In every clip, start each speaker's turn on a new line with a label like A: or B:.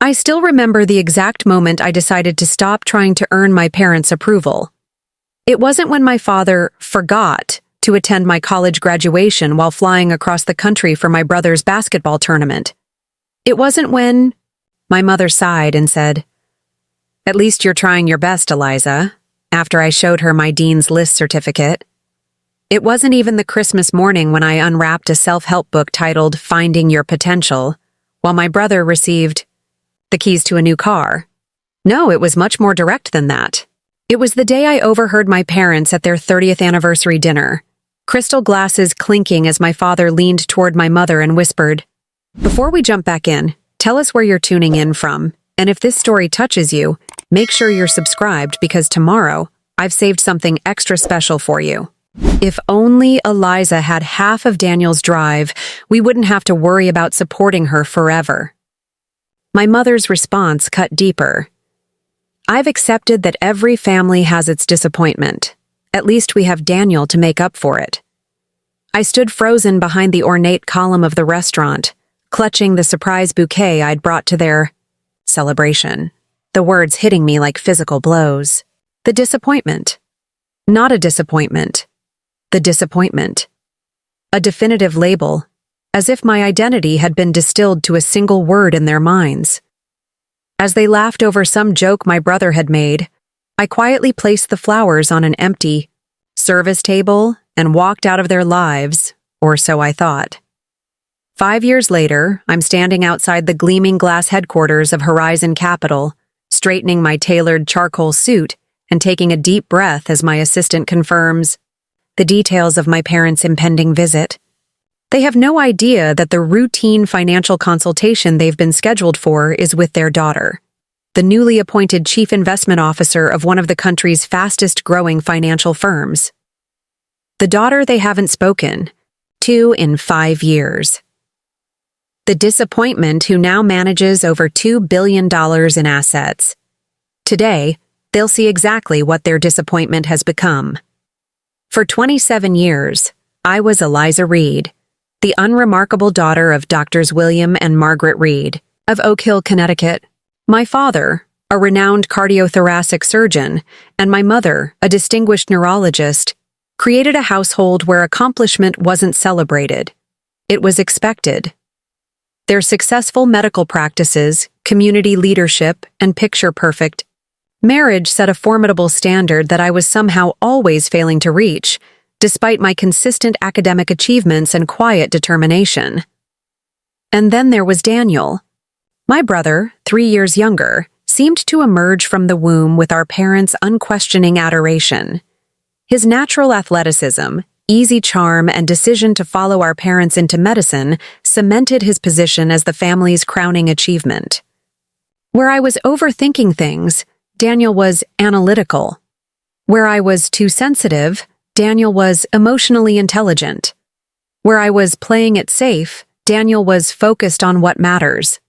A: I still remember the exact moment I decided to stop trying to earn my parents' approval. It wasn't when my father forgot to attend my college graduation while flying across the country for my brother's basketball tournament. It wasn't when my mother sighed and said, "At least you're trying your best, Eliza," after I showed her my Dean's List certificate. It wasn't even the Christmas morning when I unwrapped a self-help book titled Finding Your Potential, while my brother received the keys to a new car. No, it was much more direct than that. It was the day I overheard my parents at their 30th anniversary dinner, crystal glasses clinking as my father leaned toward my mother and whispered, "Before we jump back in, tell us where you're tuning in from, and if this story touches you, make sure you're subscribed because tomorrow I've saved something extra special for you." If only Eliza had half of Daniel's drive, we wouldn't have to worry about supporting her forever. My mother's response cut deeper. "I've accepted that every family has its disappointment. At least we have Daniel to make up for it." I stood frozen behind the ornate column of the restaurant, clutching the surprise bouquet I'd brought to their celebration, the words hitting me like physical blows. The disappointment. Not a disappointment. The disappointment. A definitive label, as if my identity had been distilled to a single word in their minds. As they laughed over some joke my brother had made, I quietly placed the flowers on an empty service table and walked out of their lives, or so I thought. 5 years later, I'm standing outside the gleaming glass headquarters of Horizon Capital, straightening my tailored charcoal suit and taking a deep breath as my assistant confirms the details of my parents' impending visit. They have no idea that the routine financial consultation they've been scheduled for is with their daughter, the newly appointed chief investment officer of one of the country's fastest-growing financial firms. The daughter they haven't spoken to in 5 years. The disappointment who now manages over $2 billion in assets. Today, they'll see exactly what their disappointment has become. For 27 years, I was Eliza Reed, the unremarkable daughter of Doctors William and Margaret Reed of Oak Hill, Connecticut. My father, a renowned cardiothoracic surgeon, and my mother, a distinguished neurologist, created a household where accomplishment wasn't celebrated. It was expected. Their successful medical practices, community leadership, and picture-perfect marriage set a formidable standard that I was somehow always failing to reach, despite my consistent academic achievements and quiet determination. And then there was Daniel. My brother, 3 years younger, seemed to emerge from the womb with our parents' unquestioning adoration. His natural athleticism, easy charm, and decision to follow our parents into medicine cemented his position as the family's crowning achievement. Where I was overthinking things, Daniel was analytical. Where I was too sensitive, Daniel was emotionally intelligent. Where I was playing it safe, Daniel was focused on what matters.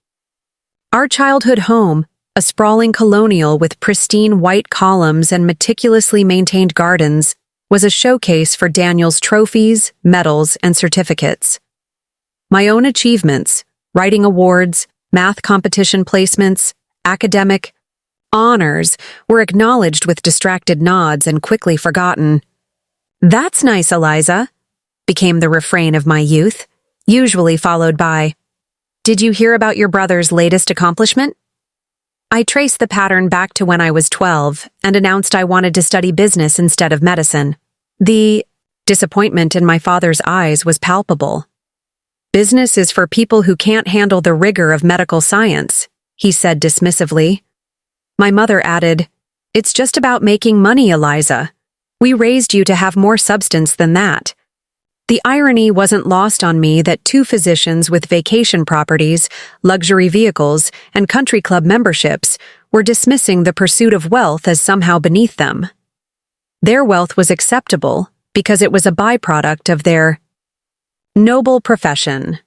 A: Our childhood home, a sprawling colonial with pristine white columns and meticulously maintained gardens, was a showcase for Daniel's trophies, medals, and certificates. My own achievements, writing awards, math competition placements, academic honors were acknowledged with distracted nods and quickly forgotten. "That's nice, Eliza," became the refrain of my youth, usually followed by, "Did you hear about your brother's latest accomplishment?" I traced the pattern back to when I was 12 and announced I wanted to study business instead of medicine. The disappointment in my father's eyes was palpable. "Business is for people who can't handle the rigor of medical science," he said dismissively. My mother added, "It's just about making money, Eliza. We raised you to have more substance than that." The irony wasn't lost on me that 2 physicians with vacation properties, luxury vehicles, and country club memberships were dismissing the pursuit of wealth as somehow beneath them. Their wealth was acceptable because it was a byproduct of their noble profession.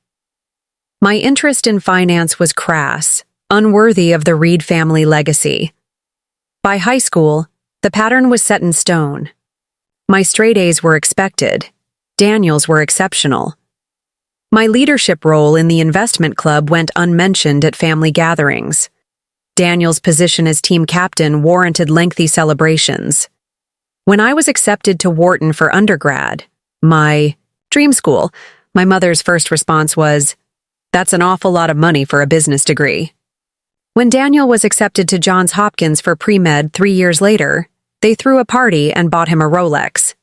A: My interest in finance was crass, unworthy of the Reed family legacy. By high school, the pattern was set in stone. My straight A's were expected. Daniel's were exceptional. My leadership role in the investment club went unmentioned at family gatherings, Daniel's position as team captain warranted lengthy celebrations. When I was accepted to Wharton for undergrad, my dream school, my mother's first response was, "That's an awful lot of money for a business degree." When Daniel was accepted to Johns Hopkins for pre-med 3 years later, they threw a party and bought him a Rolex.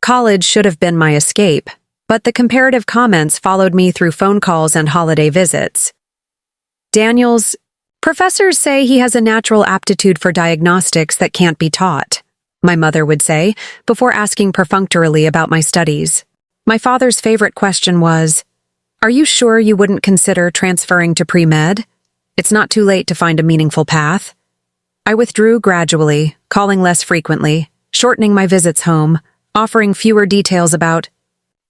A: College should have been my escape, but the comparative comments followed me through phone calls and holiday visits. Daniel's professors say he has a natural aptitude for diagnostics that can't be taught, my mother would say, before asking perfunctorily about my studies. My father's favorite question was, "Are you sure you wouldn't consider transferring to pre-med? It's not too late to find a meaningful path." I withdrew gradually, calling less frequently, shortening my visits home, offering fewer details about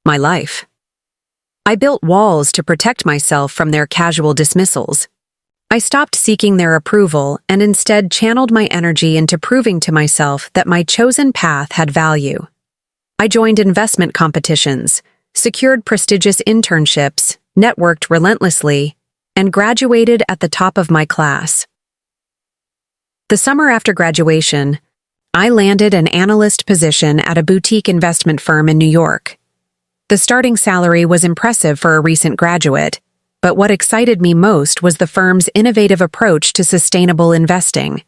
A: my life. I built walls to protect myself from their casual dismissals. I stopped seeking their approval and instead channeled my energy into proving to myself that my chosen path had value. I joined investment competitions, secured prestigious internships, networked relentlessly, and graduated at the top of my class. The summer after graduation, I landed an analyst position at a boutique investment firm in New York. The starting salary was impressive for a recent graduate, but what excited me most was the firm's innovative approach to sustainable investing,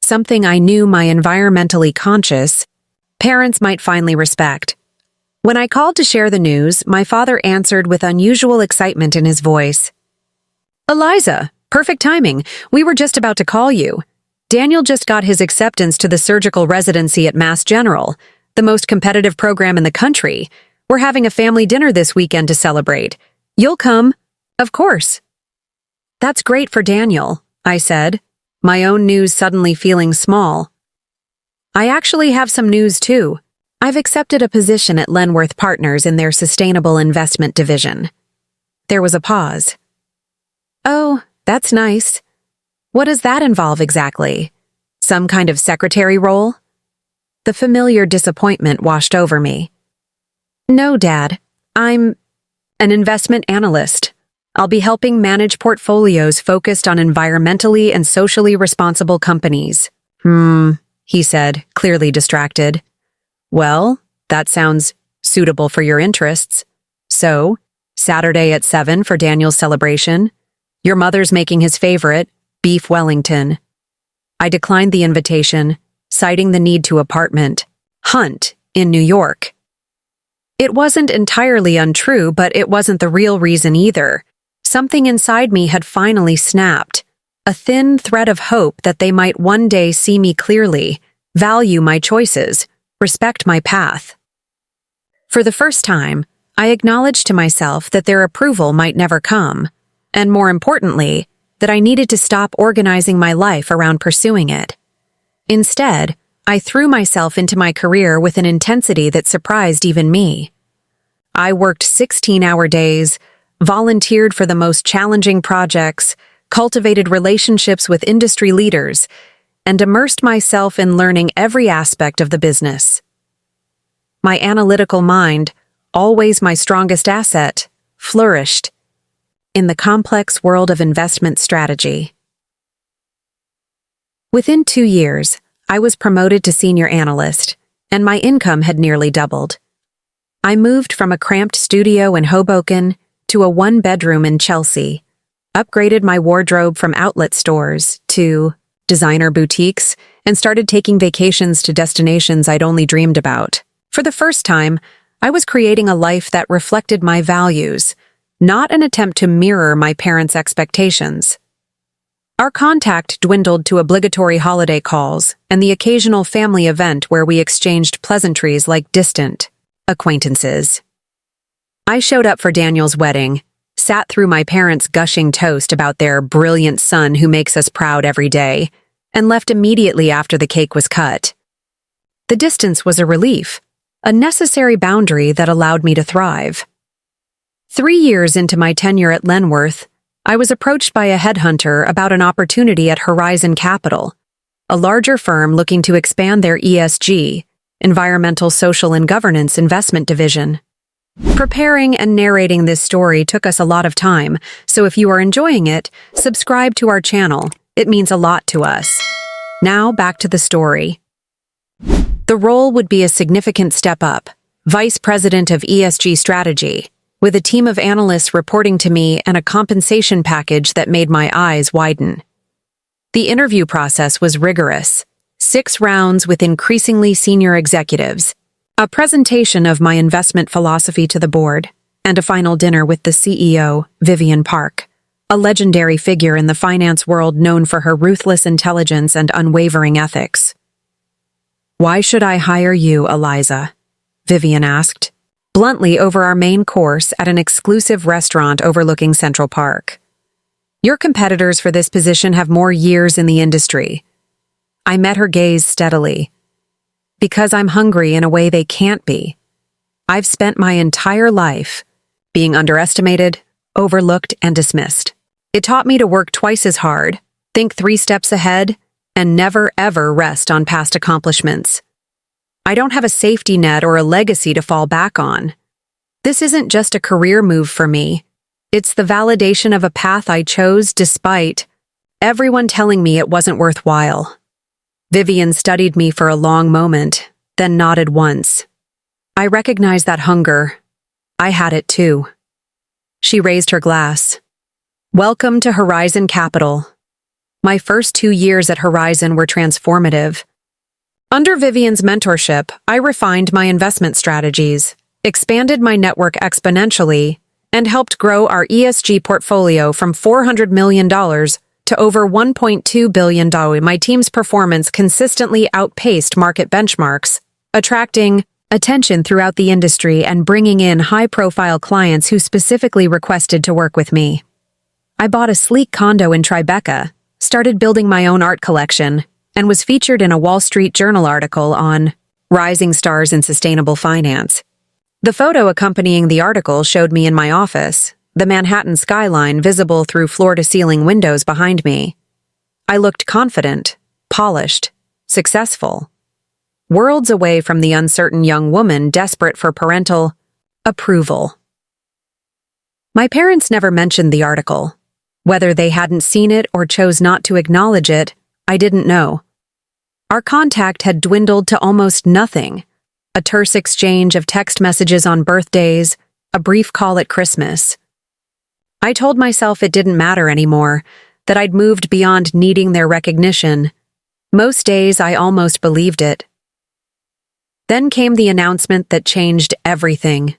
A: something I knew my environmentally conscious parents might finally respect. When I called to share the news, my father answered with unusual excitement in his voice. "Eliza, perfect timing. We were just about to call you. Daniel just got his acceptance to the surgical residency at Mass General, the most competitive program in the country. We're having a family dinner this weekend to celebrate. You'll come?" "Of course." "That's great for Daniel," I said, my own news suddenly feeling small. "I actually have some news too. I've accepted a position at Lenworth Partners in their sustainable investment division." There was a pause. "Oh, that's nice. What does that involve exactly? Some kind of secretary role?" The familiar disappointment washed over me. "No, Dad. I'm an investment analyst. I'll be helping manage portfolios focused on environmentally and socially responsible companies." He said, clearly distracted. "Well, that sounds suitable for your interests. So, Saturday at 7 for Daniel's celebration. Your mother's making his favorite, beef Wellington." I declined the invitation, citing the need to hunt in New York. It wasn't entirely untrue, but it wasn't the real reason either. Something inside me had finally snapped, a thin thread of hope that they might one day see me clearly, value my choices, respect my path. For the first time, I acknowledged to myself that their approval might never come, and more importantly, that I needed to stop organizing my life around pursuing it. Instead, I threw myself into my career with an intensity that surprised even me. I worked 16-hour days, volunteered for the most challenging projects, cultivated relationships with industry leaders, and immersed myself in learning every aspect of the business. My analytical mind, always my strongest asset, flourished in the complex world of investment strategy. Within 2 years, I was promoted to senior analyst, and my income had nearly doubled. I moved from a cramped studio in Hoboken to a one-bedroom in Chelsea, upgraded my wardrobe from outlet stores to designer boutiques, and started taking vacations to destinations I'd only dreamed about. For the first time, I was creating a life that reflected my values, not an attempt to mirror my parents' expectations. Our contact dwindled to obligatory holiday calls and the occasional family event where we exchanged pleasantries like distant acquaintances. I showed up for Daniel's wedding, sat through my parents' gushing toast about their brilliant son who makes us proud every day, and left immediately after the cake was cut. The distance was a relief, a necessary boundary that allowed me to thrive. 3 years into my tenure at Lenworth, I was approached by a headhunter about an opportunity at Horizon Capital, a larger firm looking to expand their ESG, Environmental, Social, and Governance investment division. Preparing and narrating this story took us a lot of time, so if you are enjoying it, subscribe to our channel It means a lot to us. Now, back to the story. The role would be a significant step up, Vice President of ESG Strategy, with a team of analysts reporting to me and a compensation package that made my eyes widen. The interview process was rigorous, 6 rounds with increasingly senior executives, a presentation of my investment philosophy to the board, and a final dinner with the CEO, Vivian Park, a legendary figure in the finance world known for her ruthless intelligence and unwavering ethics. "Why should I hire you, Eliza?" Vivian asked, bluntly over our main course at an exclusive restaurant overlooking Central Park. "Your competitors for this position have more years in the industry." I met her gaze steadily. "Because I'm hungry in a way they can't be. I've spent my entire life being underestimated, overlooked, and dismissed. It taught me to work twice as hard, think 3 steps ahead, and never ever rest on past accomplishments. I don't have a safety net or a legacy to fall back on. This isn't just a career move for me. It's the validation of a path I chose despite everyone telling me it wasn't worthwhile." Vivian studied me for a long moment, then nodded once. I recognized that hunger. I had it too. She raised her glass. "Welcome to Horizon Capital." My first 2 years at Horizon were transformative. Under Vivian's mentorship, I refined my investment strategies, expanded my network exponentially, and helped grow our ESG portfolio from $400 million to over $1.2 billion. My team's performance consistently outpaced market benchmarks, attracting attention throughout the industry and bringing in high-profile clients who specifically requested to work with me. I bought a sleek condo in Tribeca, started building my own art collection, and was featured in a Wall Street Journal article on rising stars in sustainable finance. The photo accompanying the article showed me in my office, the Manhattan skyline visible through floor-to-ceiling windows behind me. I looked confident, polished, successful, worlds away from the uncertain young woman desperate for parental approval. My parents never mentioned the article. Whether they hadn't seen it or chose not to acknowledge it, I didn't know. Our contact had dwindled to almost nothing. A terse exchange of text messages on birthdays, a brief call at Christmas. I told myself it didn't matter anymore, that I'd moved beyond needing their recognition. Most days I almost believed it. Then came the announcement that changed everything.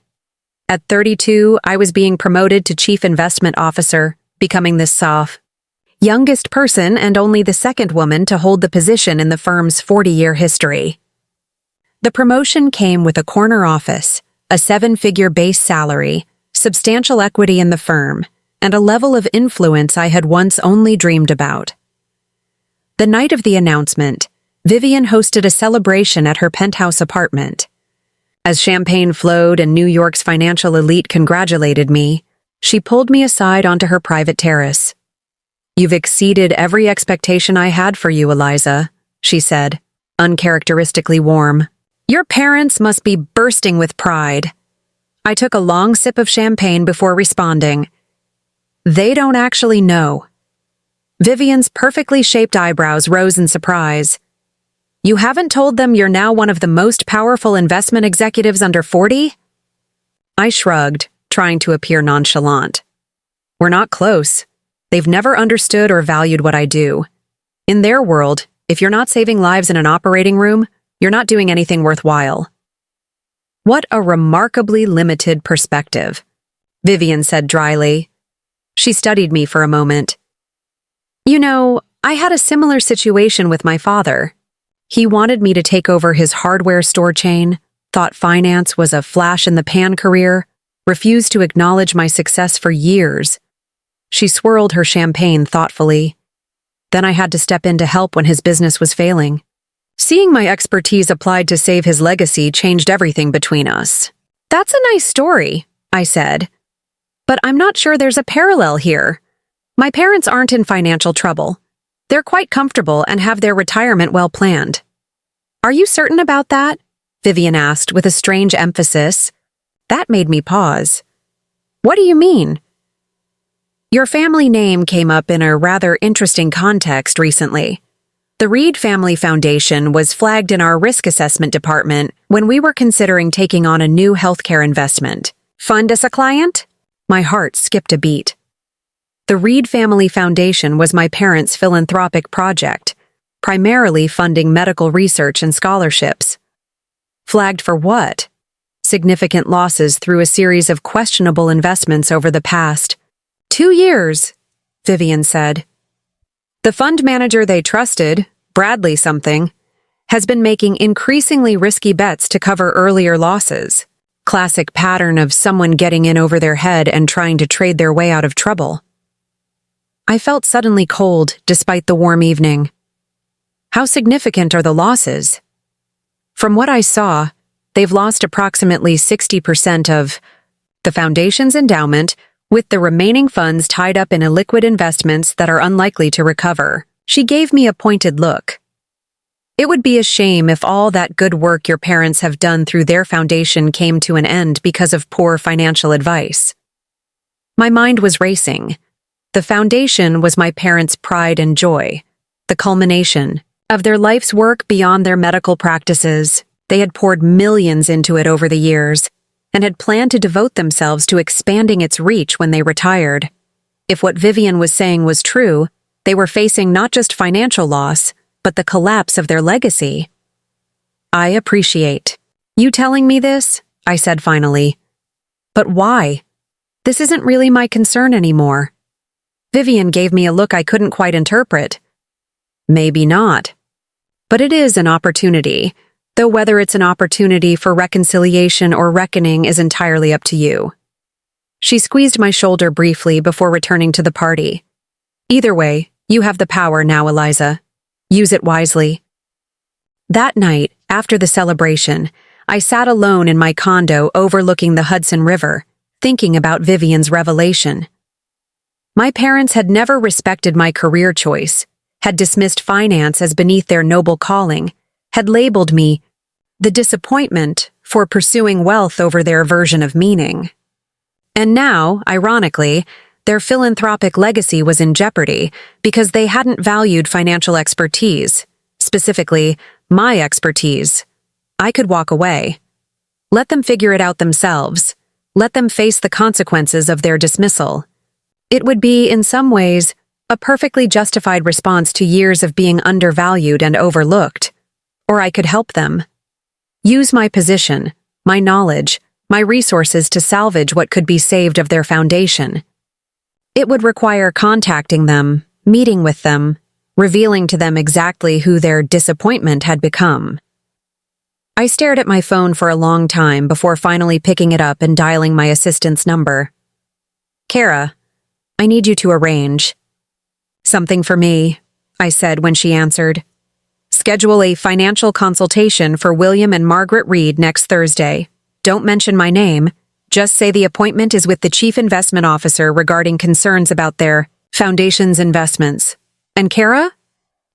A: At 32, I was being promoted to Chief Investment Officer, becoming the youngest person and only the second woman to hold the position in the firm's 40-year history. The promotion came with a corner office, a 7-figure base salary, substantial equity in the firm, and a level of influence I had once only dreamed about. The night of the announcement, Vivian hosted a celebration at her penthouse apartment. As champagne flowed and New York's financial elite congratulated me, she pulled me aside onto her private terrace. "You've exceeded every expectation I had for you, Eliza," she said, uncharacteristically warm. "Your parents must be bursting with pride." I took a long sip of champagne before responding. "They don't actually know." Vivian's perfectly shaped eyebrows rose in surprise. "You haven't told them you're now one of the most powerful investment executives under 40? I shrugged, trying to appear nonchalant. "We're not close. They've never understood or valued what I do. In their world, if you're not saving lives in an operating room, you're not doing anything worthwhile." "What a remarkably limited perspective," Vivian said dryly. She studied me for a moment. "You know, I had a similar situation with my father. He wanted me to take over his hardware store chain, thought finance was a flash-in-the-pan career, refused to acknowledge my success for years." She swirled her champagne thoughtfully. "Then I had to step in to help when his business was failing. Seeing my expertise applied to save his legacy changed everything between us." "That's a nice story," I said. "But I'm not sure there's a parallel here. My parents aren't in financial trouble. They're quite comfortable and have their retirement well planned." "Are you certain about that?" Vivian asked with a strange emphasis. That made me pause. "What do you mean?" Your family name came up in a rather interesting context recently. The Reed Family Foundation was flagged in our risk assessment department when we were considering taking on a new healthcare investment. Fund as a client? My heart skipped a beat. The Reed Family Foundation was my parents' philanthropic project, primarily funding medical research and scholarships. Flagged for what? Significant losses through a series of questionable investments over the past 2 years, Vivian said. The fund manager they trusted, Bradley something, has been making increasingly risky bets to cover earlier losses. Classic pattern of someone getting in over their head and trying to trade their way out of trouble. I felt suddenly cold despite the warm evening. How significant are the losses? From what I saw, they've lost approximately 60% of the foundation's endowment, with the remaining funds tied up in illiquid investments that are unlikely to recover. She gave me a pointed look. It would be a shame if all that good work your parents have done through their foundation came to an end because of poor financial advice. My mind was racing. The foundation was my parents' pride and joy, the culmination of their life's work beyond their medical practices. They had poured millions into it over the years, and had planned to devote themselves to expanding its reach when they retired. If what Vivian was saying was true, they were facing not just financial loss, but the collapse of their legacy. I appreciate you telling me this, I said finally. But why? This isn't really my concern anymore. Vivian gave me a look I couldn't quite interpret. Maybe not. But it is an opportunity. Though whether it's an opportunity for reconciliation or reckoning is entirely up to you. She squeezed my shoulder briefly before returning to the party. Either way, you have the power now, Eliza. Use it wisely. That night, after the celebration, I sat alone in my condo overlooking the Hudson River, thinking about Vivian's revelation. My parents had never respected my career choice, had dismissed finance as beneath their noble calling, had labeled me the disappointment for pursuing wealth over their version of meaning. And now, ironically, their philanthropic legacy was in jeopardy because they hadn't valued financial expertise, specifically, my expertise. I could walk away. Let them figure it out themselves. Let them face the consequences of their dismissal. It would be, in some ways, a perfectly justified response to years of being undervalued and overlooked. Or I could help them. Use my position, my knowledge, my resources to salvage what could be saved of their foundation. It would require contacting them, meeting with them, revealing to them exactly who their disappointment had become. I stared at my phone for a long time before finally picking it up and dialing my assistant's number. Kara, I need you to arrange. Something for me, I said when she answered. Schedule a financial consultation for William and Margaret Reed next Thursday. Don't mention my name. Just say the appointment is with the Chief Investment Officer regarding concerns about their foundation's investments. And Kara?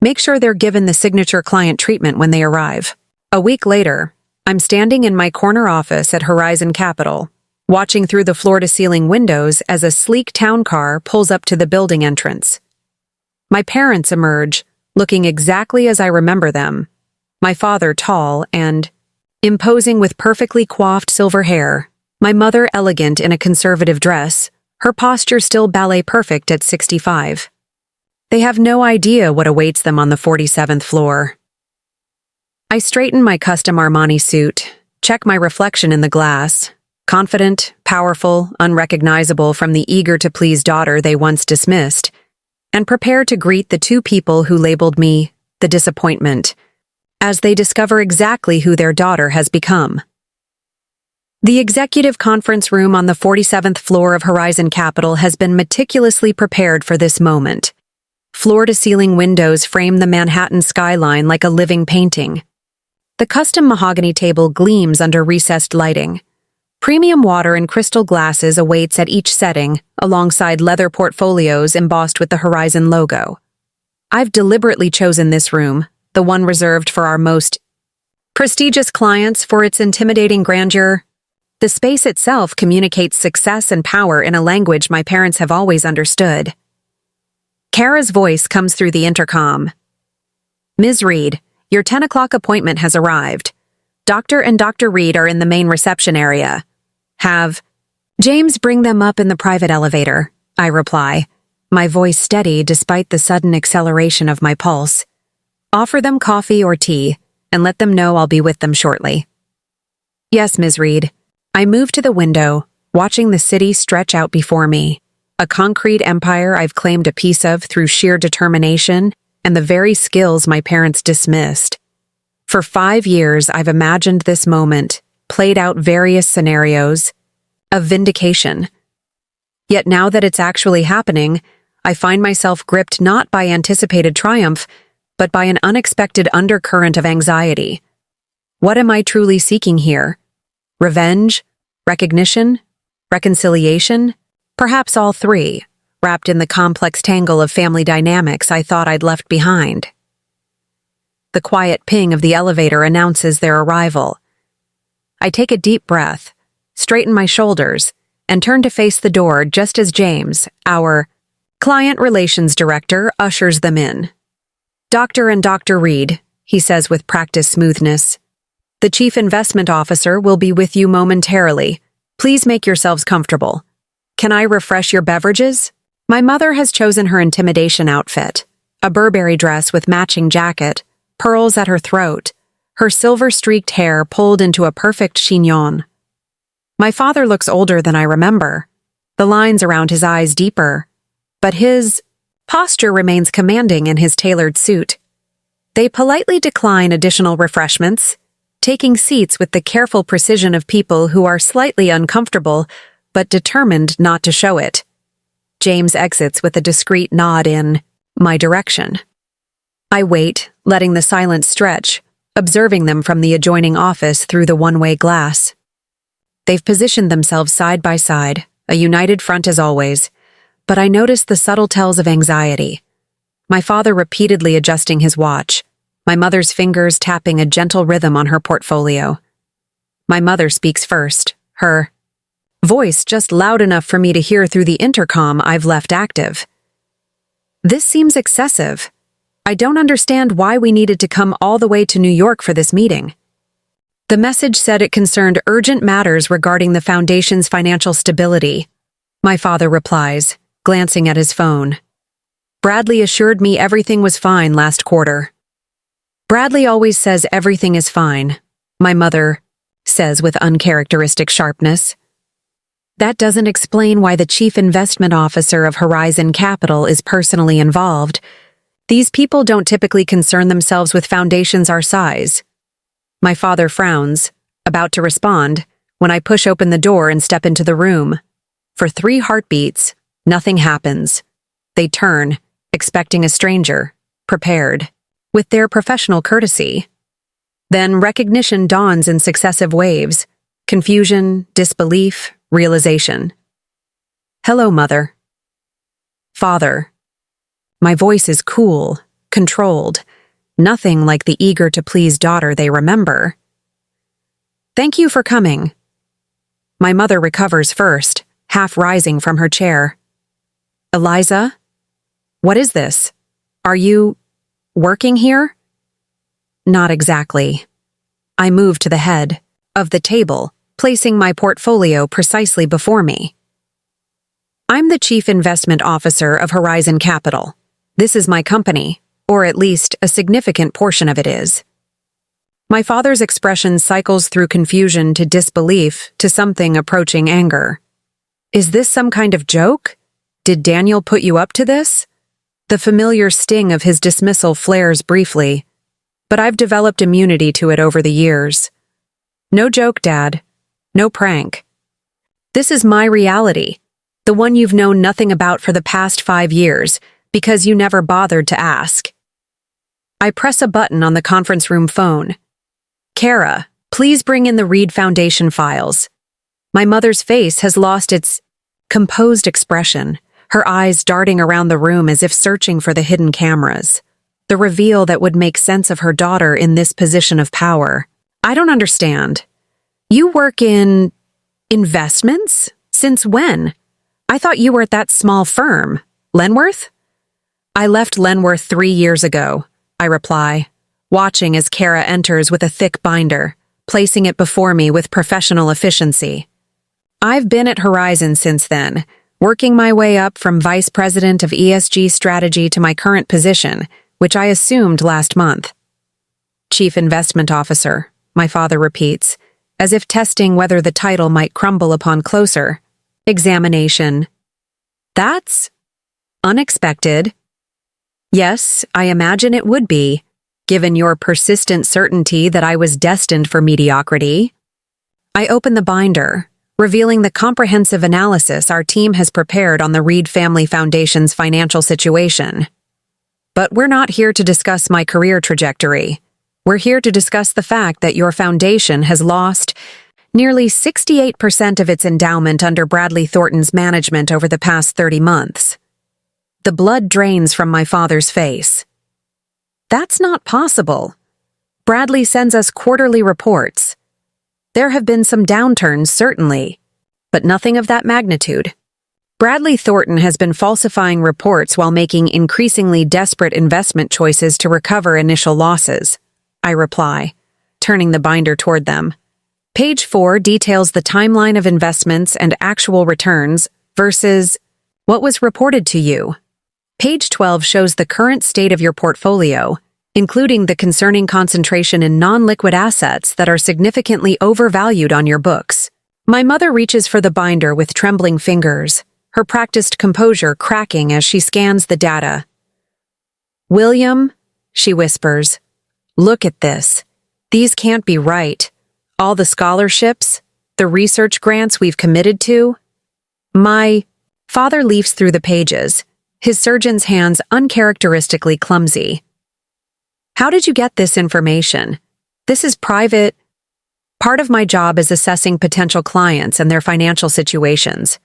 A: Make sure they're given the signature client treatment when they arrive. A week later, I'm standing in my corner office at Horizon Capital, watching through the floor-to-ceiling windows as a sleek town car pulls up to the building entrance. My parents emerge, looking exactly as I remember them. My father tall and imposing with perfectly coiffed silver hair, my mother elegant in a conservative dress, her posture still ballet perfect at 65. They have no idea what awaits them on the 47th floor. I straighten my custom Armani suit, check my reflection in the glass, confident, powerful, unrecognizable from the eager-to-please daughter they once dismissed, and prepare to greet the two people who labeled me the disappointment, as they discover exactly who their daughter has become. The executive conference room on the 47th floor of Horizon Capital has been meticulously prepared for this moment. Floor-to-ceiling windows frame the Manhattan skyline like a living painting. The custom mahogany table gleams under recessed lighting. Premium water in crystal glasses awaits at each setting, alongside leather portfolios embossed with the Horizon logo. I've deliberately chosen this room, the one reserved for our most prestigious clients, for its intimidating grandeur. The space itself communicates success and power in a language my parents have always understood. Kara's voice comes through the intercom. "Ms. Reed, your 10 o'clock appointment has arrived. Dr. and Dr. Reed are in the main reception area. Have James bring them up in the private elevator," I reply, my voice steady despite the sudden acceleration of my pulse. "Offer them coffee or tea, and let them know I'll be with them shortly." "Yes, Ms. Reed." I move to the window, watching the city stretch out before me, a concrete empire I've claimed a piece of through sheer determination and the very skills my parents dismissed. For 5 years, I've imagined this moment, played out various scenarios of vindication. Yet now that it's actually happening, I find myself gripped not by anticipated triumph, but by an unexpected undercurrent of anxiety. What am I truly seeking here? Revenge? Recognition? Reconciliation? Perhaps all three, wrapped in the complex tangle of family dynamics I thought I'd left behind. The quiet ping of the elevator announces their arrival. I take a deep breath, straighten my shoulders, and turn to face the door just as James, our client relations director, ushers them in. "Dr. and Dr. Reed," he says with practiced smoothness. "The Chief Investment Officer will be with you momentarily. Please make yourselves comfortable. Can I refresh your beverages?" My mother has chosen her intimidation outfit, a Burberry dress with matching jacket, pearls at her throat, her silver-streaked hair pulled into a perfect chignon. My father looks older than I remember, the lines around his eyes deeper, but his posture remains commanding in his tailored suit. They politely decline additional refreshments, taking seats with the careful precision of people who are slightly uncomfortable but determined not to show it. James exits with a discreet nod in my direction. I wait, letting the silence stretch, observing them from the adjoining office through the one-way glass. They've positioned themselves side by side, a united front as always, but I notice the subtle tells of anxiety. My father repeatedly adjusting his watch, my mother's fingers tapping a gentle rhythm on her portfolio. My mother speaks first, her voice just loud enough for me to hear through the intercom I've left active. "This seems excessive. I don't understand why we needed to come all the way to New York for this meeting." The message said it concerned urgent matters regarding the Foundation's financial stability. My father replies, glancing at his phone. "Bradley assured me everything was fine last quarter." "Bradley always says everything is fine," my mother says with uncharacteristic sharpness. "That doesn't explain why the Chief Investment Officer of Horizon Capital is personally involved. These people don't typically concern themselves with foundations our size." My father frowns, about to respond, when I push open the door and step into the room. For 3 heartbeats, nothing happens. They turn, expecting a stranger, prepared, with their professional courtesy. Then recognition dawns in successive waves, confusion, disbelief, realization. "Hello, Mother." "Father." My voice is cool, controlled, nothing like the eager-to-please daughter they remember. "Thank you for coming." My mother recovers first, half rising from her chair. "Eliza? What is this? Are you working here?" "Not exactly." I move to the head of the table, placing my portfolio precisely before me. "I'm the Chief Investment Officer of Horizon Capital. This is my company, or at least a significant portion of it is." My father's expression cycles through confusion to disbelief to something approaching anger. "Is this some kind of joke? Did Daniel put you up to this?" The familiar sting of his dismissal flares briefly, but I've developed immunity to it over the years. "No joke, Dad. No prank. This is my reality, the one you've known nothing about for the past 5 years, because you never bothered to ask." I press a button on the conference room phone. "Kara, please bring in the Reed Foundation files." My mother's face has lost its composed expression, her eyes darting around the room as if searching for the hidden cameras. The reveal that would make sense of her daughter in this position of power. "I don't understand. You work in Investments? Since when? I thought you were at that small firm. Lenworth? I left Lenworth 3 years ago, I reply, watching as Kara enters with a thick binder, placing it before me with professional efficiency. I've been at Horizon since then, working my way up from Vice President of ESG Strategy to my current position, which I assumed last month. Chief Investment Officer, my father repeats, as if testing whether the title might crumble upon closer examination. That's unexpected. Yes, I imagine it would be, given your persistent certainty that I was destined for mediocrity. I open the binder, revealing the comprehensive analysis our team has prepared on the Reed Family Foundation's financial situation. But we're not here to discuss my career trajectory. We're here to discuss the fact that your foundation has lost nearly 68% of its endowment under Bradley Thornton's management over the past 30 months. The blood drains from my father's face. That's not possible. Bradley sends us quarterly reports. There have been some downturns, certainly, but nothing of that magnitude. Bradley Thornton has been falsifying reports while making increasingly desperate investment choices to recover initial losses, I reply, turning the binder toward them. Page 4 details the timeline of investments and actual returns versus what was reported to you. Page 12 shows the current state of your portfolio, including the concerning concentration in non-liquid assets that are significantly overvalued on your books. My mother reaches for the binder with trembling fingers, her practiced composure cracking as she scans the data. "William," she whispers, "look at this. These can't be right. All the scholarships, the research grants we've committed to." My father leafs through the pages, his surgeon's hands uncharacteristically clumsy. "How did you get this information? This is private." Part of my job is assessing potential clients and their financial situations.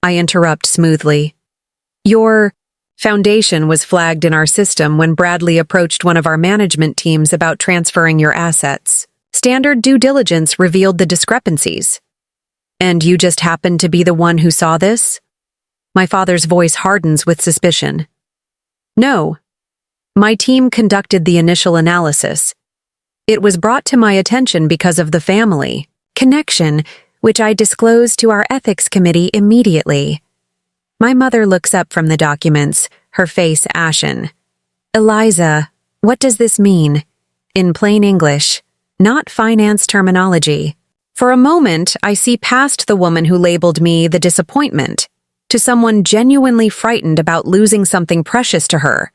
A: I interrupt smoothly. Your foundation was flagged in our system when Bradley approached one of our management teams about transferring your assets. Standard due diligence revealed the discrepancies. And you just happened to be the one who saw this? My father's voice hardens with suspicion. No. My team conducted the initial analysis. It was brought to my attention because of the family connection, which I disclosed to our ethics committee immediately. My mother looks up from the documents, her face ashen. "Eliza, what does this mean?" In plain English, not finance terminology. For a moment, I see past the woman who labeled me the disappointment, to someone genuinely frightened about losing something precious to her.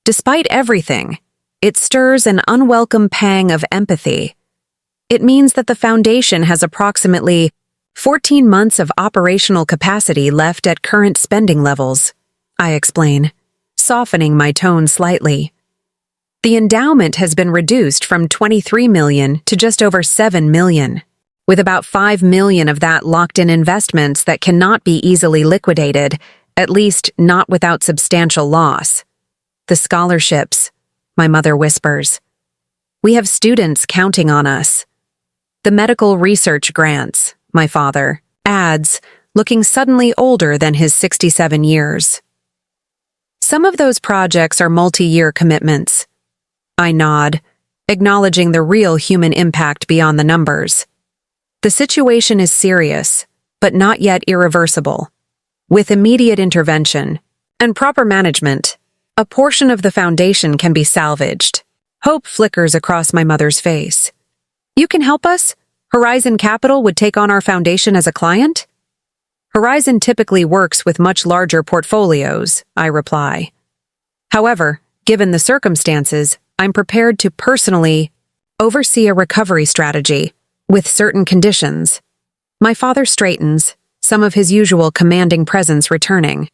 A: Despite everything, it stirs an unwelcome pang of empathy. It means that the foundation has approximately 14 months of operational capacity left at current spending levels, I explain, softening my tone slightly. The endowment has been reduced from $23 million to just over $7 million, with about $5 million of that locked in investments that cannot be easily liquidated, at least not without substantial loss. The scholarships, my mother whispers. We have students counting on us. The medical research grants, my father adds, looking suddenly older than his 67 years. Some of those projects are multi-year commitments. I nod, acknowledging the real human impact beyond the numbers. The situation is serious, but not yet irreversible. With immediate intervention and proper management, a portion of the foundation can be salvaged. Hope flickers across my mother's face. You can help us? Horizon Capital would take on our foundation as a client? Horizon typically works with much larger portfolios, I reply. However, given the circumstances, I'm prepared to personally oversee a recovery strategy with certain conditions. My father straightens, some of his usual commanding presence returning.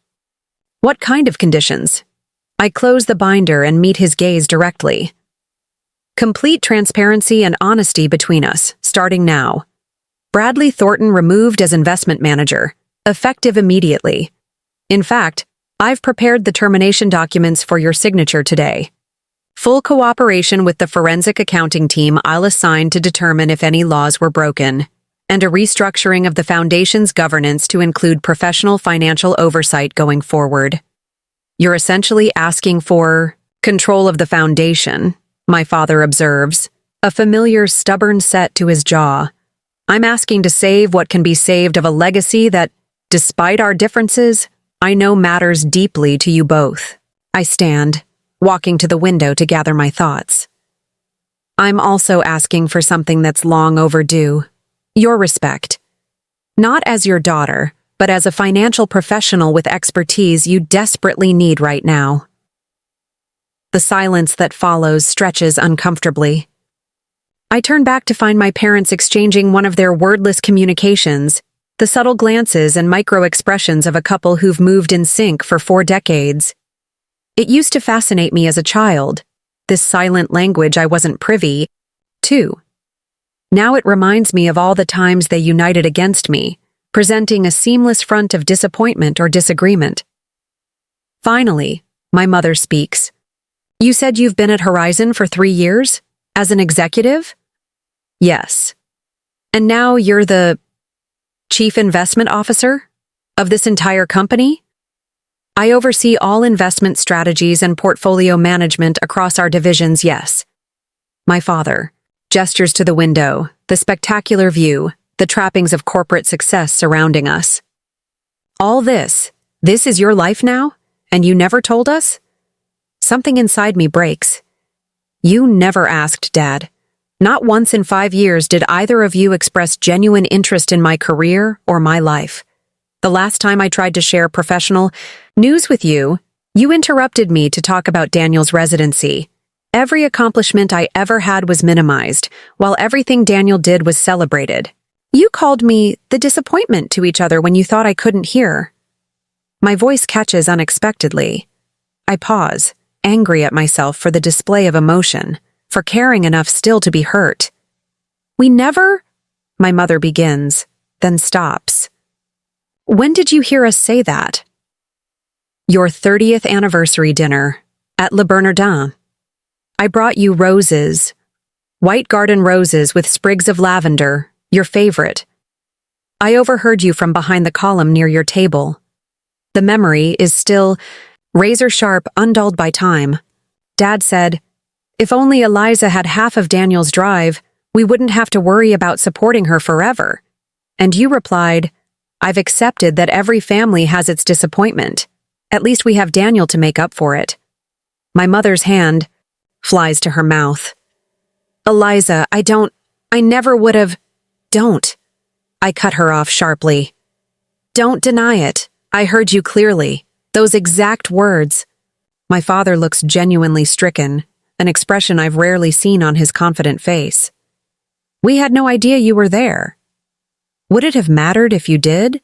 A: What kind of conditions? I close the binder and meet his gaze directly. Complete transparency and honesty between us, starting now. Bradley Thornton removed as investment manager, effective immediately. In fact, I've prepared the termination documents for your signature today. Full cooperation with the forensic accounting team I'll assign to determine if any laws were broken. and a restructuring of the foundation's governance to include professional financial oversight going forward. You're essentially asking for control of the foundation, my father observes, a familiar stubborn set to his jaw. I'm asking to save what can be saved of a legacy that, despite our differences, I know matters deeply to you both. I stand, walking to the window to gather my thoughts. I'm also asking for something that's long overdue. Your respect. Not as your daughter, but as a financial professional with expertise you desperately need right now. The silence that follows stretches uncomfortably. I turn back to find my parents exchanging one of their wordless communications, the subtle glances and micro-expressions of a couple who've moved in sync for 4 decades. It used to fascinate me as a child, this silent language I wasn't privy to. Now it reminds me of all the times they united against me, presenting a seamless front of disappointment or disagreement. Finally, my mother speaks. You said you've been at Horizon for 3 years? As an executive? Yes. And now you're the chief investment officer of this entire company? I oversee all investment strategies and portfolio management across our divisions, yes. My father gestures to the window, the spectacular view, the trappings of corporate success surrounding us. All this is your life now? And you never told us? Something inside me breaks. You never asked, Dad. Not once in 5 years did either of you express genuine interest in my career or my life. The last time I tried to share professional news with you, you interrupted me to talk about Daniel's residency. Every accomplishment I ever had was minimized, while everything Daniel did was celebrated. You called me the disappointment to each other when you thought I couldn't hear. My voice catches unexpectedly. I pause, angry at myself for the display of emotion, for caring enough still to be hurt. We never, my mother begins, then stops. When did you hear us say that? Your 30th anniversary dinner at Le Bernardin. I brought you roses, white garden roses with sprigs of lavender, your favorite. I overheard you from behind the column near your table. The memory is still razor-sharp, undulled by time. Dad said, if only Eliza had half of Daniel's drive, we wouldn't have to worry about supporting her forever. And you replied, I've accepted that every family has its disappointment. At least we have Daniel to make up for it. My mother's hand flies to her mouth. Eliza, I never would have. Don't. I cut her off sharply. Don't deny it. I heard you clearly. Those exact words. My father looks genuinely stricken, an expression I've rarely seen on his confident face. We had no idea you were there. Would it have mattered if you did?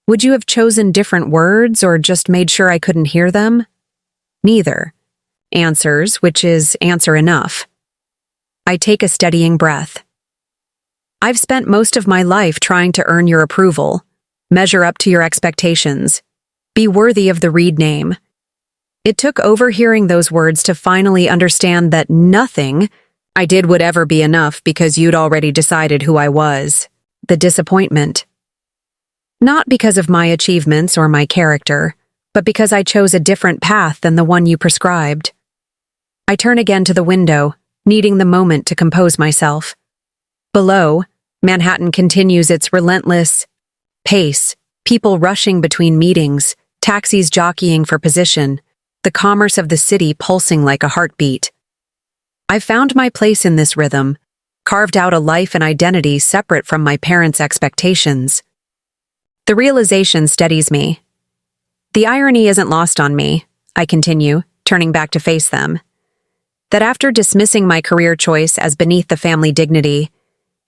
A: Would you have chosen different words or just made sure I couldn't hear them? Neither. Answers, which is answer enough. I take a steadying breath. I've spent most of my life trying to earn your approval, measure up to your expectations, be worthy of the Reed name. It took overhearing those words to finally understand that nothing I did would ever be enough because you'd already decided who I was. The disappointment. Not because of my achievements or my character, but because I chose a different path than the one you prescribed. I turn again to the window, needing the moment to compose myself. Below, Manhattan continues its relentless pace, people rushing between meetings, taxis jockeying for position, the commerce of the city pulsing like a heartbeat. I've found my place in this rhythm, carved out a life and identity separate from my parents' expectations. The realization steadies me. The irony isn't lost on me, I continue, turning back to face them, that after dismissing my career choice as beneath the family dignity,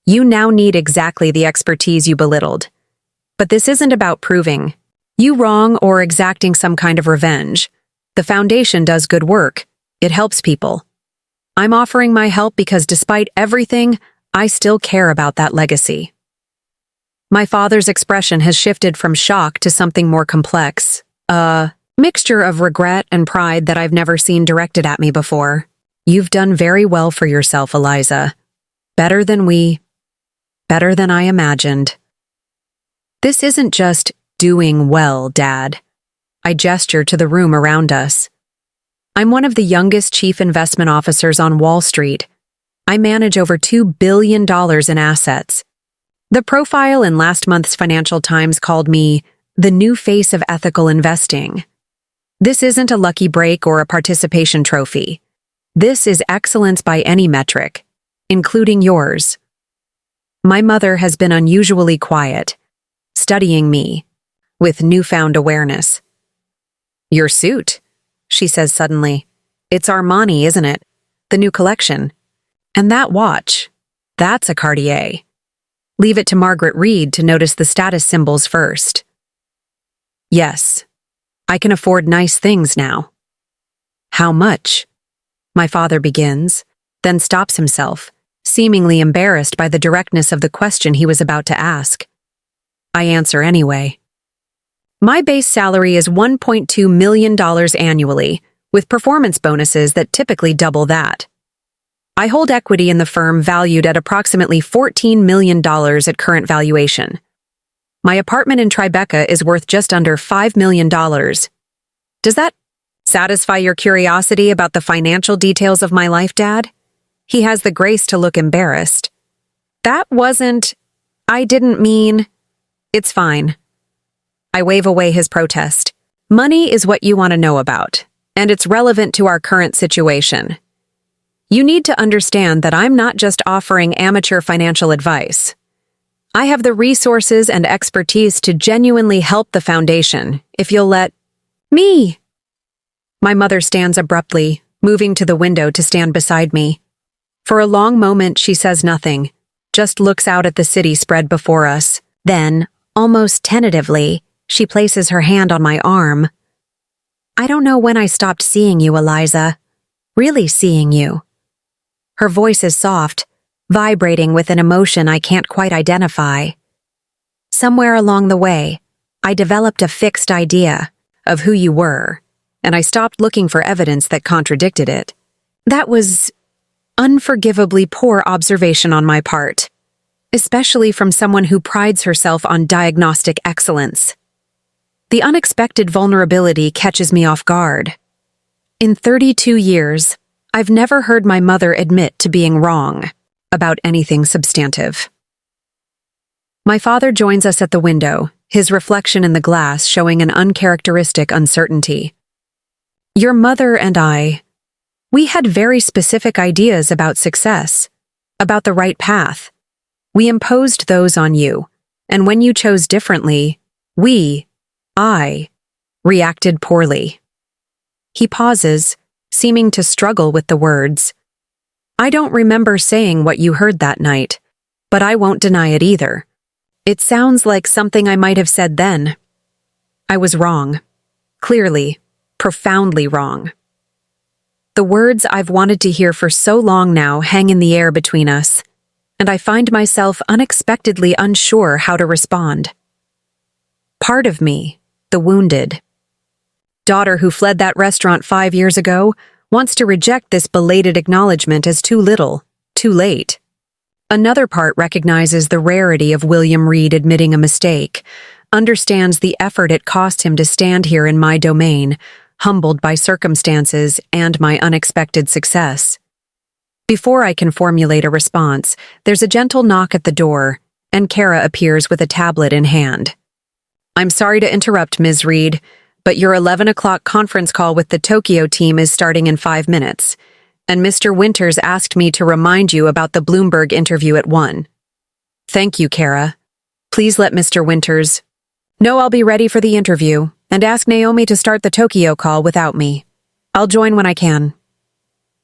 A: you now need exactly the expertise you belittled. But this isn't about proving you wrong or exacting some kind of revenge. The foundation does good work. It helps people. I'm offering my help because despite everything, I still care about that legacy. My father's expression has shifted from shock to something more complex, a mixture of regret and pride that I've never seen directed at me before. You've done very well for yourself, Eliza. Better better than I imagined. This isn't just doing well, Dad. I gesture to the room around us. I'm one of the youngest chief investment officers on Wall Street. I manage over $2 billion in assets. The profile in last month's Financial Times called me the new face of ethical investing. This isn't a lucky break or a participation trophy. This is excellence by any metric, including yours. My mother has been unusually quiet, studying me with newfound awareness. Your suit, she says suddenly. It's Armani, isn't it? The new collection. And that watch, that's a Cartier. Leave it to Margaret Reed to notice the status symbols first. Yes, I can afford nice things now. How much? My father begins, then stops himself, seemingly embarrassed by the directness of the question he was about to ask. I answer anyway. My base salary is $1.2 million annually, with performance bonuses that typically double that. I hold equity in the firm valued at approximately $14 million at current valuation. My apartment in Tribeca is worth just under $5 million. Does that satisfy your curiosity about the financial details of my life, Dad? He has the grace to look embarrassed. I didn't mean. It's fine. I wave away his protest. Money is what you want to know about, and it's relevant to our current situation. You need to understand that I'm not just offering amateur financial advice. I have the resources and expertise to genuinely help the foundation, if you'll let me. My mother stands abruptly, moving to the window to stand beside me. For a long moment, she says nothing, just looks out at the city spread before us. Then, almost tentatively, she places her hand on my arm. I don't know when I stopped seeing you, Eliza. Really seeing you. Her voice is soft, vibrating with an emotion I can't quite identify. Somewhere along the way, I developed a fixed idea of who you were, and I stopped looking for evidence that contradicted it. That was unforgivably poor observation on my part, especially from someone who prides herself on diagnostic excellence. The unexpected vulnerability catches me off guard. In 32 years, I've never heard my mother admit to being wrong about anything substantive. My father joins us at the window, his reflection in the glass showing an uncharacteristic uncertainty. Your mother and we had very specific ideas about success, about the right path. We imposed those on you, and when you chose differently, I, reacted poorly. He pauses, seeming to struggle with the words. I don't remember saying what you heard that night, but I won't deny it either. It sounds like something I might have said then. I was wrong. Clearly, profoundly wrong. The words I've wanted to hear for so long now hang in the air between us, and I find myself unexpectedly unsure how to respond. Part of me, the wounded daughter who fled that restaurant 5 years ago, wants to reject this belated acknowledgement as too little, too late. Another part recognizes the rarity of William Reed admitting a mistake, understands the effort it cost him to stand here in my domain, humbled by circumstances and my unexpected success. Before I can formulate a response, there's a gentle knock at the door, and Kara appears with a tablet in hand. I'm sorry to interrupt, Ms. Reed, but your 11 o'clock conference call with the Tokyo team is starting in 5 minutes, and Mr. Winters asked me to remind you about the Bloomberg interview at 1. Thank you, Kara. Please let Mr. Winters know I'll be ready for the interview, and ask Naomi to start the Tokyo call without me. I'll join when I can.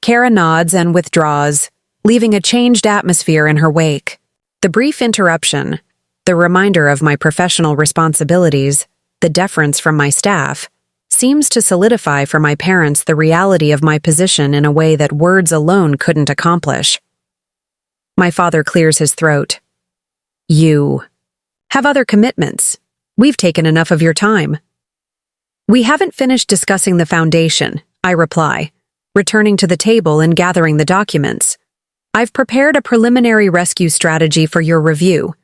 A: Kara nods and withdraws, leaving a changed atmosphere in her wake. The brief interruption, the reminder of my professional responsibilities, the deference from my staff, seems to solidify for my parents the reality of my position in a way that words alone couldn't accomplish. My father clears his throat. You have other commitments. We've taken enough of your time. We haven't finished discussing the foundation, I reply, returning to the table and gathering the documents. I've prepared a preliminary rescue strategy for your review.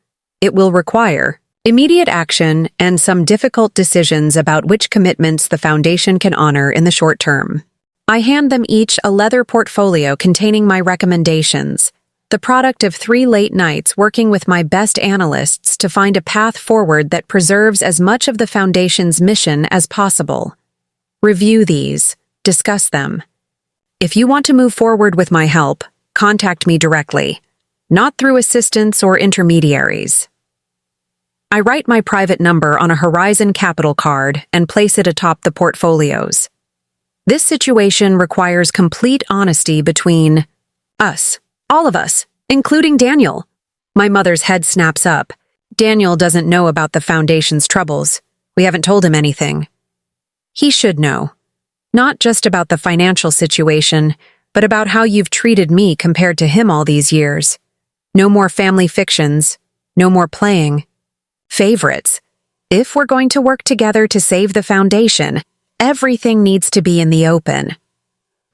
A: It will require immediate action and some difficult decisions about which commitments the foundation can honor in the short term. I hand them each a leather portfolio containing my recommendations, the product of 3 late nights working with my best analysts to find a path forward that preserves as much of the foundation's mission as possible. Review these, discuss them. If you want to move forward with my help, contact me directly, not through assistants or intermediaries. I write my private number on a Horizon Capital card and place it atop the portfolios. This situation requires complete honesty between us, all of us, including Daniel. My mother's head snaps up. Daniel doesn't know about the foundation's troubles. We haven't told him anything. He should know. Not just about the financial situation, but about how you've treated me compared to him all these years. No more family fictions. No more playing favorites. If we're going to work together to save the foundation, everything needs to be in the open.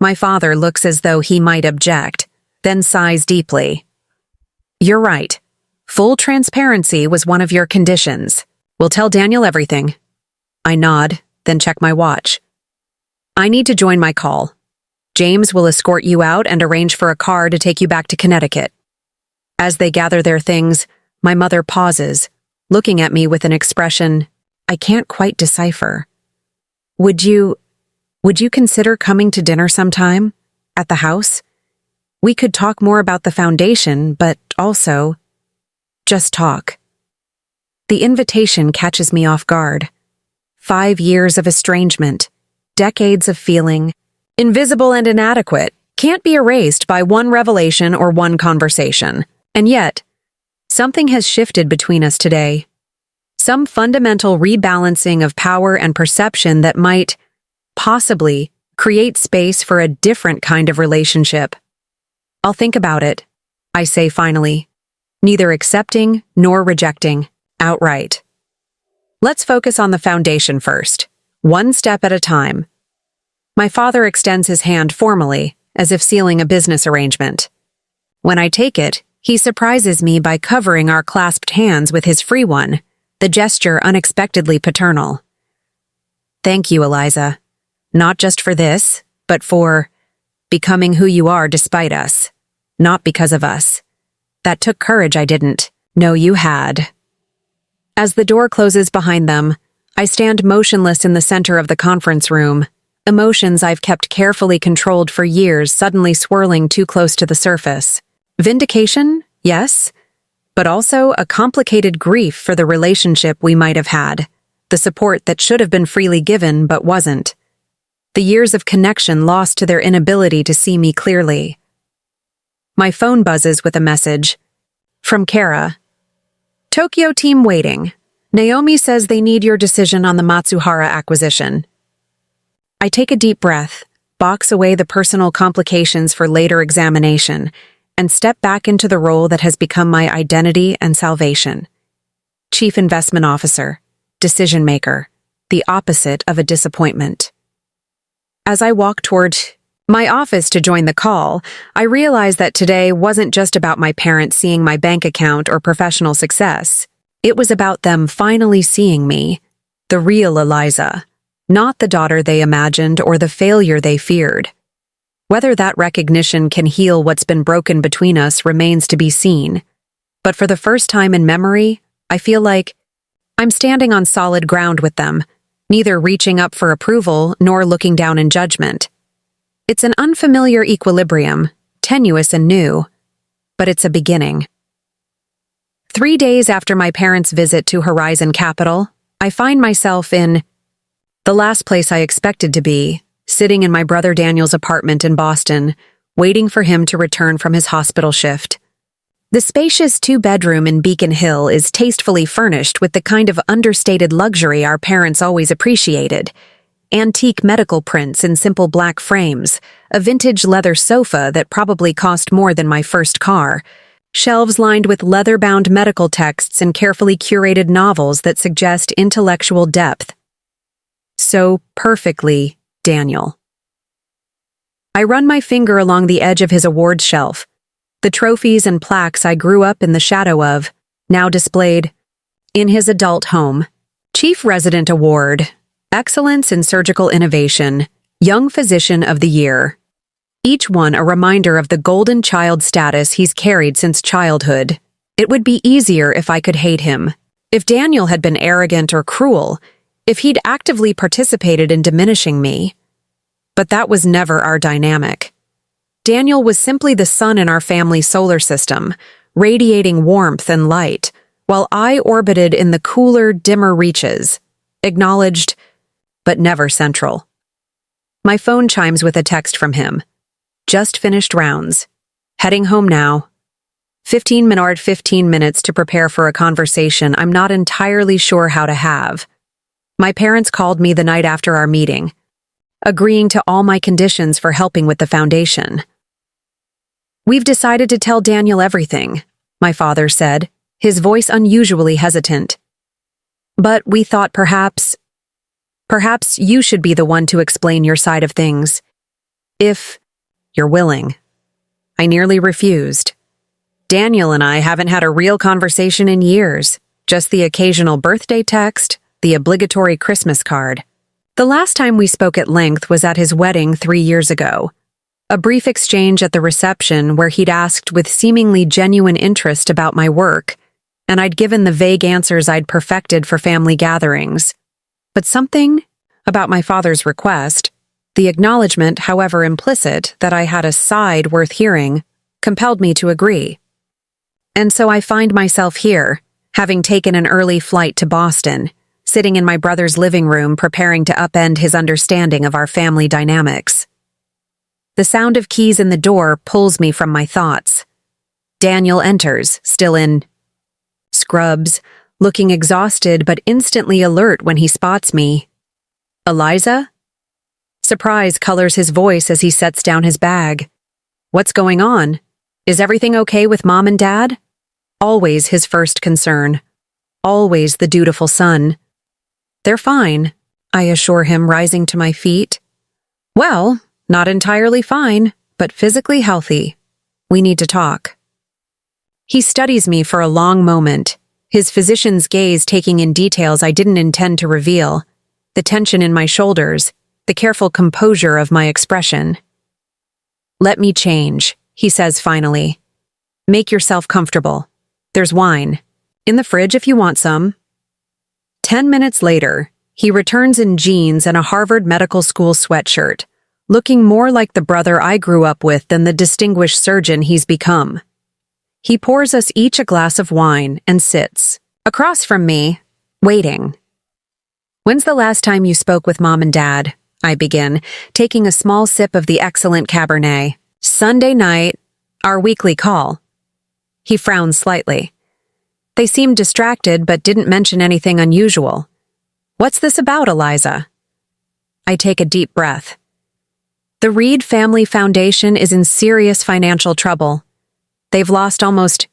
A: My father looks as though he might object, then sighs deeply. You're right. Full transparency was one of your conditions. We'll tell Daniel everything. I nod, then check my watch. I need to join my call. James will escort you out and arrange for a car to take you back to Connecticut. As they gather their things, my mother pauses, looking at me with an expression I can't quite decipher. Would you consider coming to dinner sometime? At the house? We could talk more about the foundation, but also just talk. The invitation catches me off guard. 5 years of estrangement, decades of feeling, invisible and inadequate, can't be erased by one revelation or one conversation. And yet, something has shifted between us today. Some fundamental rebalancing of power and perception that might, possibly, create space for a different kind of relationship. I'll think about it, I say finally, neither accepting nor rejecting, outright. Let's focus on the foundation first, one step at a time. My father extends his hand formally, as if sealing a business arrangement. When I take it, he surprises me by covering our clasped hands with his free one, the gesture unexpectedly paternal. Thank you, Eliza. Not just for this, but for becoming who you are despite us. Not because of us. That took courage I didn't know you had. As the door closes behind them, I stand motionless in the center of the conference room, emotions I've kept carefully controlled for years suddenly swirling too close to the surface. Vindication, yes, but also a complicated grief for the relationship we might have had, the support that should have been freely given but wasn't. The years of connection lost to their inability to see me clearly. My phone buzzes with a message. From Kara. Tokyo team waiting. Naomi says they need your decision on the Matsuhara acquisition. I take a deep breath, box away the personal complications for later examination, and step back into the role that has become my identity and salvation. Chief Investment Officer, decision maker, the opposite of a disappointment. As I walk toward my office to join the call, I realize that today wasn't just about my parents seeing my bank account or professional success. It was about them finally seeing me, the real Eliza, not the daughter they imagined or the failure they feared. Whether that recognition can heal what's been broken between us remains to be seen. But for the first time in memory, I feel like I'm standing on solid ground with them, neither reaching up for approval nor looking down in judgment. It's an unfamiliar equilibrium, tenuous and new, but it's a beginning. 3 days after my parents' visit to Horizon Capital, I find myself in the last place I expected to be, sitting in my brother Daniel's apartment in Boston, waiting for him to return from his hospital shift. The spacious 2-bedroom in Beacon Hill is tastefully furnished with the kind of understated luxury our parents always appreciated. Antique medical prints in simple black frames, a vintage leather sofa that probably cost more than my first car, shelves lined with leather-bound medical texts and carefully curated novels that suggest intellectual depth. So perfectly Daniel. I run my finger along the edge of his awards shelf, The trophies and plaques I grew up in the shadow of, now displayed in his adult home. Chief Resident Award, Excellence in Surgical Innovation, Young Physician of the Year. Each one a reminder of the golden child status he's carried since childhood. It would be easier if I could hate him. If Daniel had been arrogant or cruel, if he'd actively participated in diminishing me. But that was never our dynamic. Daniel was simply the sun in our family solar system, radiating warmth and light, while I orbited in the cooler, dimmer reaches, acknowledged, but never central. My phone chimes with a text from him. Just finished rounds. Heading home now. 15 minutes to prepare for a conversation I'm not entirely sure how to have. My parents called me the night after our meeting, agreeing to all my conditions for helping with the foundation. We've decided to tell Daniel everything, my father said, his voice unusually hesitant. But we thought perhaps you should be the one to explain your side of things. If you're willing. I nearly refused. Daniel and I haven't had a real conversation in years, just the occasional birthday text, the obligatory Christmas card. The last time we spoke at length was at his wedding 3 years ago. A brief exchange at the reception where he'd asked with seemingly genuine interest about my work, and I'd given the vague answers I'd perfected for family gatherings. But something about my father's request, the acknowledgement, however implicit, that I had a side worth hearing, compelled me to agree. And so I find myself here, having taken an early flight to Boston, sitting in my brother's living room preparing to upend his understanding of our family dynamics. The sound of keys in the door pulls me from my thoughts. Daniel enters, still in scrubs, looking exhausted but instantly alert when he spots me. Eliza? Surprise colors his voice as he sets down his bag. What's going on? Is everything okay with Mom and Dad? Always his first concern. Always the dutiful son. They're fine, I assure him, rising to my feet. Well, not entirely fine, but physically healthy. We need to talk. He studies me for a long moment, his physician's gaze taking in details I didn't intend to reveal, the tension in my shoulders, the careful composure of my expression. Let me change, he says finally. Make yourself comfortable. There's wine. In the fridge if you want some. 10 minutes later, he returns in jeans and a Harvard Medical School sweatshirt, looking more like the brother I grew up with than the distinguished surgeon he's become. He pours us each a glass of wine and sits, across from me, waiting. When's the last time you spoke with Mom and Dad? I begin, taking a small sip of the excellent Cabernet. Sunday night, our weekly call. He frowns slightly. They seemed distracted but didn't mention anything unusual. What's this about, Eliza? I take a deep breath. The Reed Family Foundation is in serious financial trouble. They've lost almost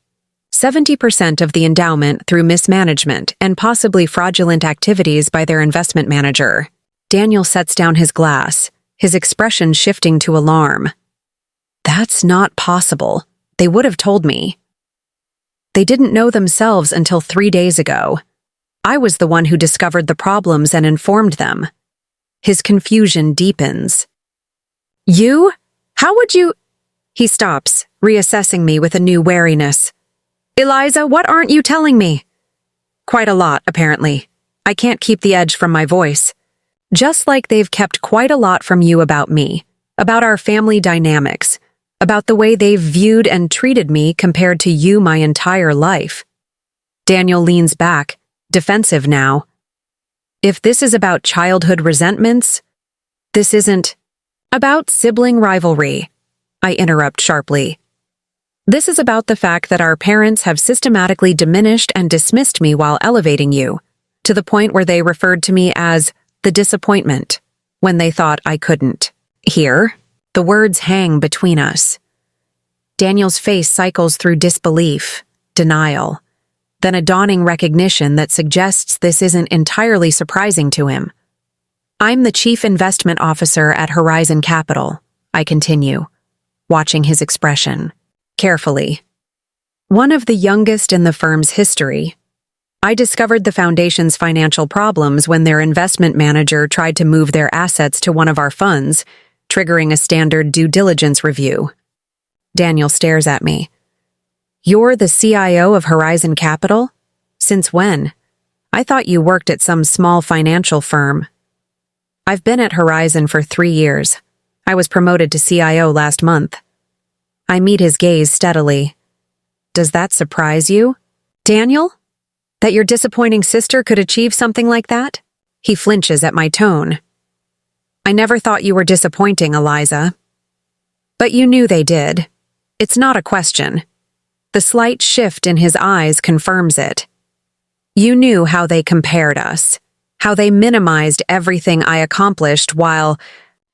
A: 70% of the endowment through mismanagement and possibly fraudulent activities by their investment manager. Daniel sets down his glass, his expression shifting to alarm. That's not possible. They would have told me. They didn't know themselves until 3 days ago. I was the one who discovered the problems and informed them. His confusion deepens. You? How would you? He stops, reassessing me with a new wariness. Eliza, what aren't you telling me? Quite a lot, apparently. I can't keep the edge from my voice. Just like they've kept quite a lot from you about me, about our family dynamics, about the way they've viewed and treated me compared to you my entire life. Daniel leans back, defensive now. If this is about childhood resentments, this isn't about sibling rivalry, I interrupt sharply. This is about the fact that our parents have systematically diminished and dismissed me while elevating you, to the point where they referred to me as the disappointment, when they thought I couldn't. Here, the words hang between us. Daniel's face cycles through disbelief, denial, then a dawning recognition that suggests this isn't entirely surprising to him. I'm the chief investment officer at Horizon Capital, I continue, watching his expression. carefully. One of the youngest in the firm's history. I discovered the foundation's financial problems when their investment manager tried to move their assets to one of our funds, triggering a standard due diligence review. Daniel stares at me. You're the CIO of Horizon Capital? Since when? I thought you worked at some small financial firm. I've been at Horizon for 3 years. I was promoted to CIO last month. I meet his gaze steadily. Does that surprise you, Daniel? That your disappointing sister could achieve something like that? He flinches at my tone. I never thought you were disappointing, Eliza. But you knew they did. It's not a question. The slight shift in his eyes confirms it. You knew how they compared us, how they minimized everything I accomplished while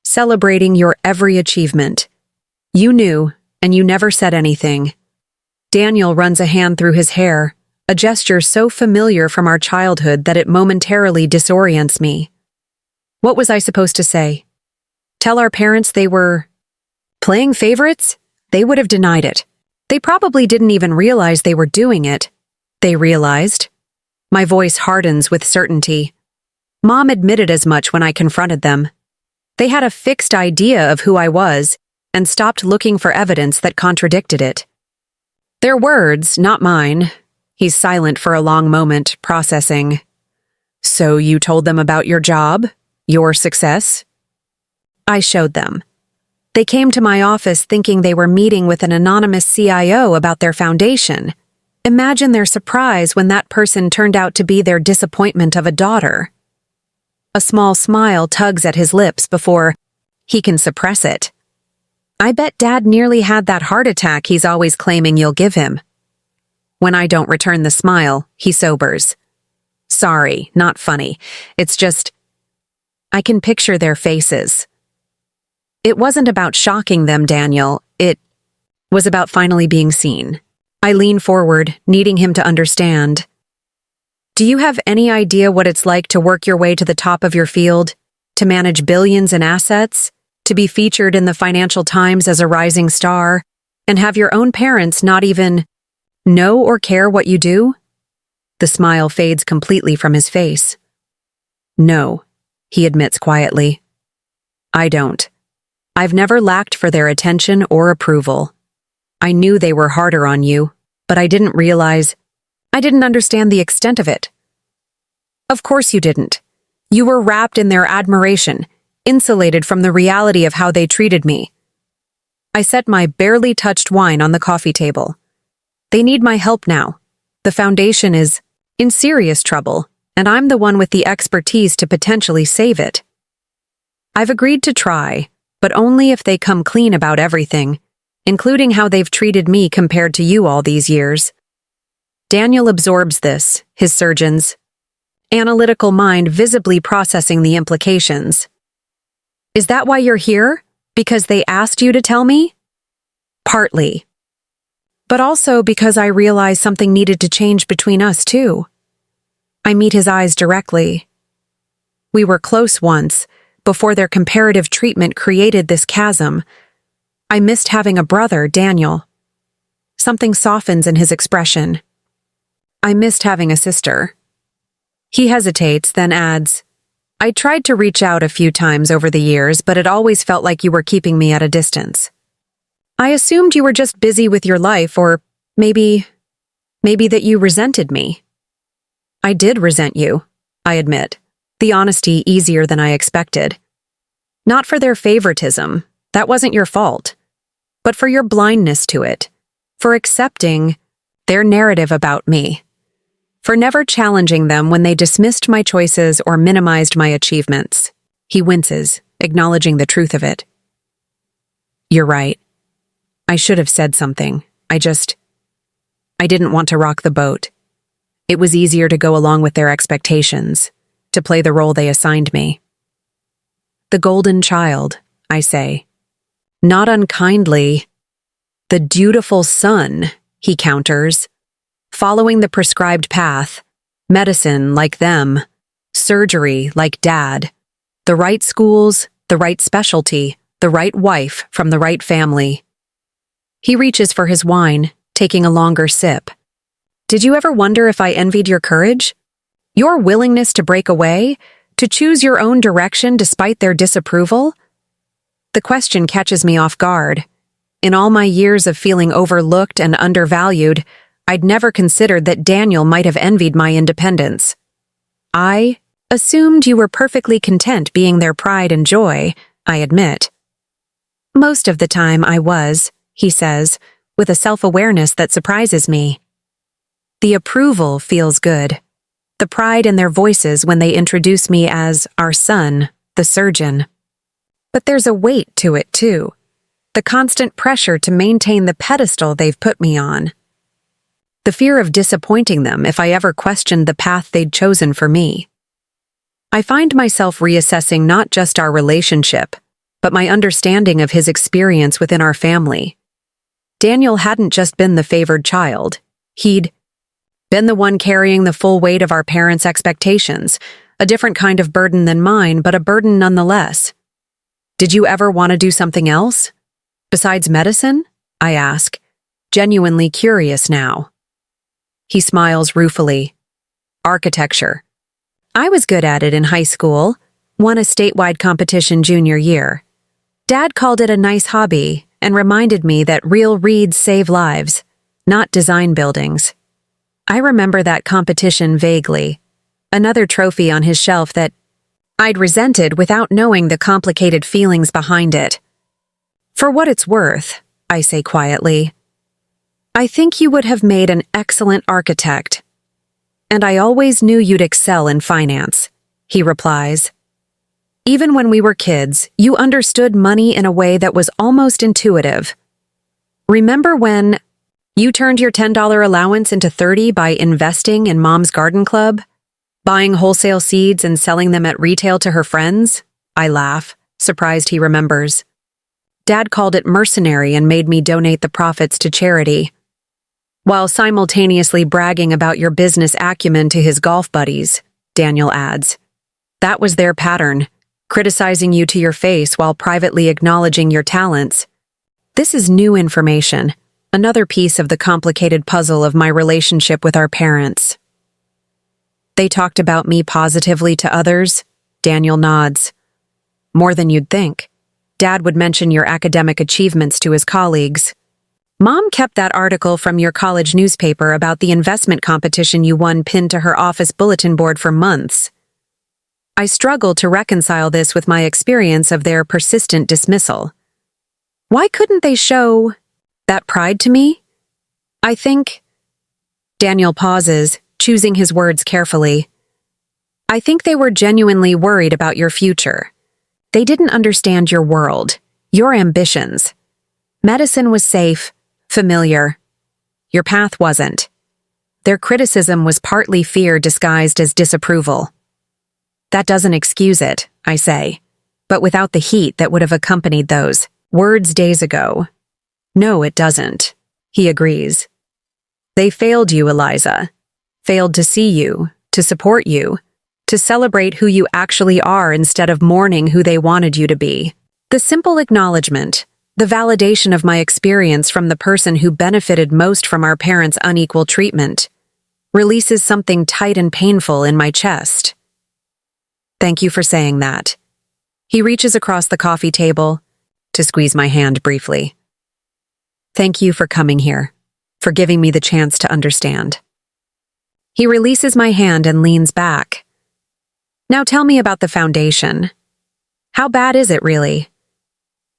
A: celebrating your every achievement. You knew, and you never said anything. Daniel runs a hand through his hair, a gesture so familiar from our childhood that it momentarily disorients me. What was I supposed to say? Tell our parents they were playing favorites? They would have denied it. They probably didn't even realize they were doing it. They realized. My voice hardens with certainty. Mom admitted as much when I confronted them. They had a fixed idea of who I was and stopped looking for evidence that contradicted it. Their words, not mine. He's silent for a long moment, processing. So you told them about your job? Your success? I showed them. They came to my office thinking they were meeting with an anonymous CIO about their foundation. Imagine their surprise when that person turned out to be their disappointment of a daughter. A small smile tugs at his lips before he can suppress it. I bet Dad nearly had that heart attack he's always claiming you'll give him. When I don't return the smile, he sobers. Sorry, not funny. It's just, I can picture their faces. It wasn't about shocking them, Daniel. It was about finally being seen. I lean forward, needing him to understand. Do you have any idea what it's like to work your way to the top of your field, to manage billions in assets, to be featured in the Financial Times as a rising star, and have your own parents not even know or care what you do? The smile fades completely from his face. No, he admits quietly. I don't. I've never lacked for their attention or approval. I knew they were harder on you, but I didn't understand the extent of it. Of course you didn't. You were wrapped in their admiration, insulated from the reality of how they treated me. I set my barely touched wine on the coffee table. They need my help now. The foundation is in serious trouble, and I'm the one with the expertise to potentially save it. I've agreed to try, but only if they come clean about everything, including how they've treated me compared to you all these years. Daniel absorbs this, his surgeon's analytical mind visibly processing the implications. Is that why you're here? Because they asked you to tell me? Partly. But also because I realized something needed to change between us, too. I meet his eyes directly. We were close once, before their comparative treatment created this chasm. I missed having a brother, Daniel. Something softens in his expression. I missed having a sister. He hesitates, then adds, I tried to reach out a few times over the years, but it always felt like you were keeping me at a distance. I assumed you were just busy with your life, or maybe that you resented me. I did resent you, I admit, the honesty easier than I expected. Not for their favoritism, that wasn't your fault, but for your blindness to it, for accepting their narrative about me, for never challenging them when they dismissed my choices or minimized my achievements. He winces, acknowledging the truth of it. You're right. I should have said something. I didn't want to rock the boat. It was easier to go along with their expectations, to play the role they assigned me. The golden child, I say. Not unkindly. The dutiful son, he counters. Following the prescribed path, medicine like them, surgery like Dad, the right schools, the right specialty, the right wife from the right family. He reaches for his wine, taking a longer sip. Did you ever wonder if I envied your courage? Your willingness to break away? To choose your own direction despite their disapproval? The question catches me off guard. In all my years of feeling overlooked and undervalued, I'd never considered that Daniel might have envied my independence. I assumed you were perfectly content being their pride and joy, I admit. Most of the time I was, he says, with a self-awareness that surprises me. The approval feels good. The pride in their voices when they introduce me as our son, the surgeon. But there's a weight to it, too. The constant pressure to maintain the pedestal they've put me on. The fear of disappointing them if I ever questioned the path they'd chosen for me. I find myself reassessing not just our relationship, but my understanding of his experience within our family. Daniel hadn't just been the favored child. He'd been the one carrying the full weight of our parents' expectations, a different kind of burden than mine, but a burden nonetheless. Did you ever want to do something else? Besides medicine? I ask, genuinely curious now. He smiles ruefully. Architecture. I was good at it in high school, won a statewide competition junior year. Dad called it a nice hobby and reminded me that real reads save lives, not design buildings. I remember that competition vaguely, another trophy on his shelf that I'd resented without knowing the complicated feelings behind it. For what it's worth, I say quietly, I think you would have made an excellent architect. And I always knew you'd excel in finance, he replies. Even when we were kids, you understood money in a way that was almost intuitive. Remember when you turned your $10 allowance into $30 by investing in Mom's garden club? Buying wholesale seeds and selling them at retail to her friends? I laugh, surprised he remembers. Dad called it mercenary and made me donate the profits to charity, while simultaneously bragging about your business acumen to his golf buddies, Daniel adds. That was their pattern, criticizing you to your face while privately acknowledging your talents. This is new information, another piece of the complicated puzzle of my relationship with our parents. They talked about me positively to others? Daniel nods. More than you'd think. Dad would mention your academic achievements to his colleagues. Mom kept that article from your college newspaper about the investment competition you won pinned to her office bulletin board for months. I struggle to reconcile this with my experience of their persistent dismissal. Why couldn't they show that pride to me? I think... Daniel pauses, choosing his words carefully. I think they were genuinely worried about your future. They didn't understand your world, your ambitions. Medicine was safe, familiar. Your path wasn't. Their criticism was partly fear disguised as disapproval. That doesn't excuse it, I say, but without the heat that would have accompanied those words days ago. No, it doesn't, he agrees. They failed you, Eliza. Failed to see you, to support you, to celebrate who you actually are instead of mourning who they wanted you to be. The simple acknowledgement, the validation of my experience from the person who benefited most from our parents' unequal treatment, releases something tight and painful in my chest. Thank you for saying that. He reaches across the coffee table to squeeze my hand briefly. Thank you for coming here, for giving me the chance to understand. He releases my hand and leans back. Now tell me about the foundation. How bad is it really?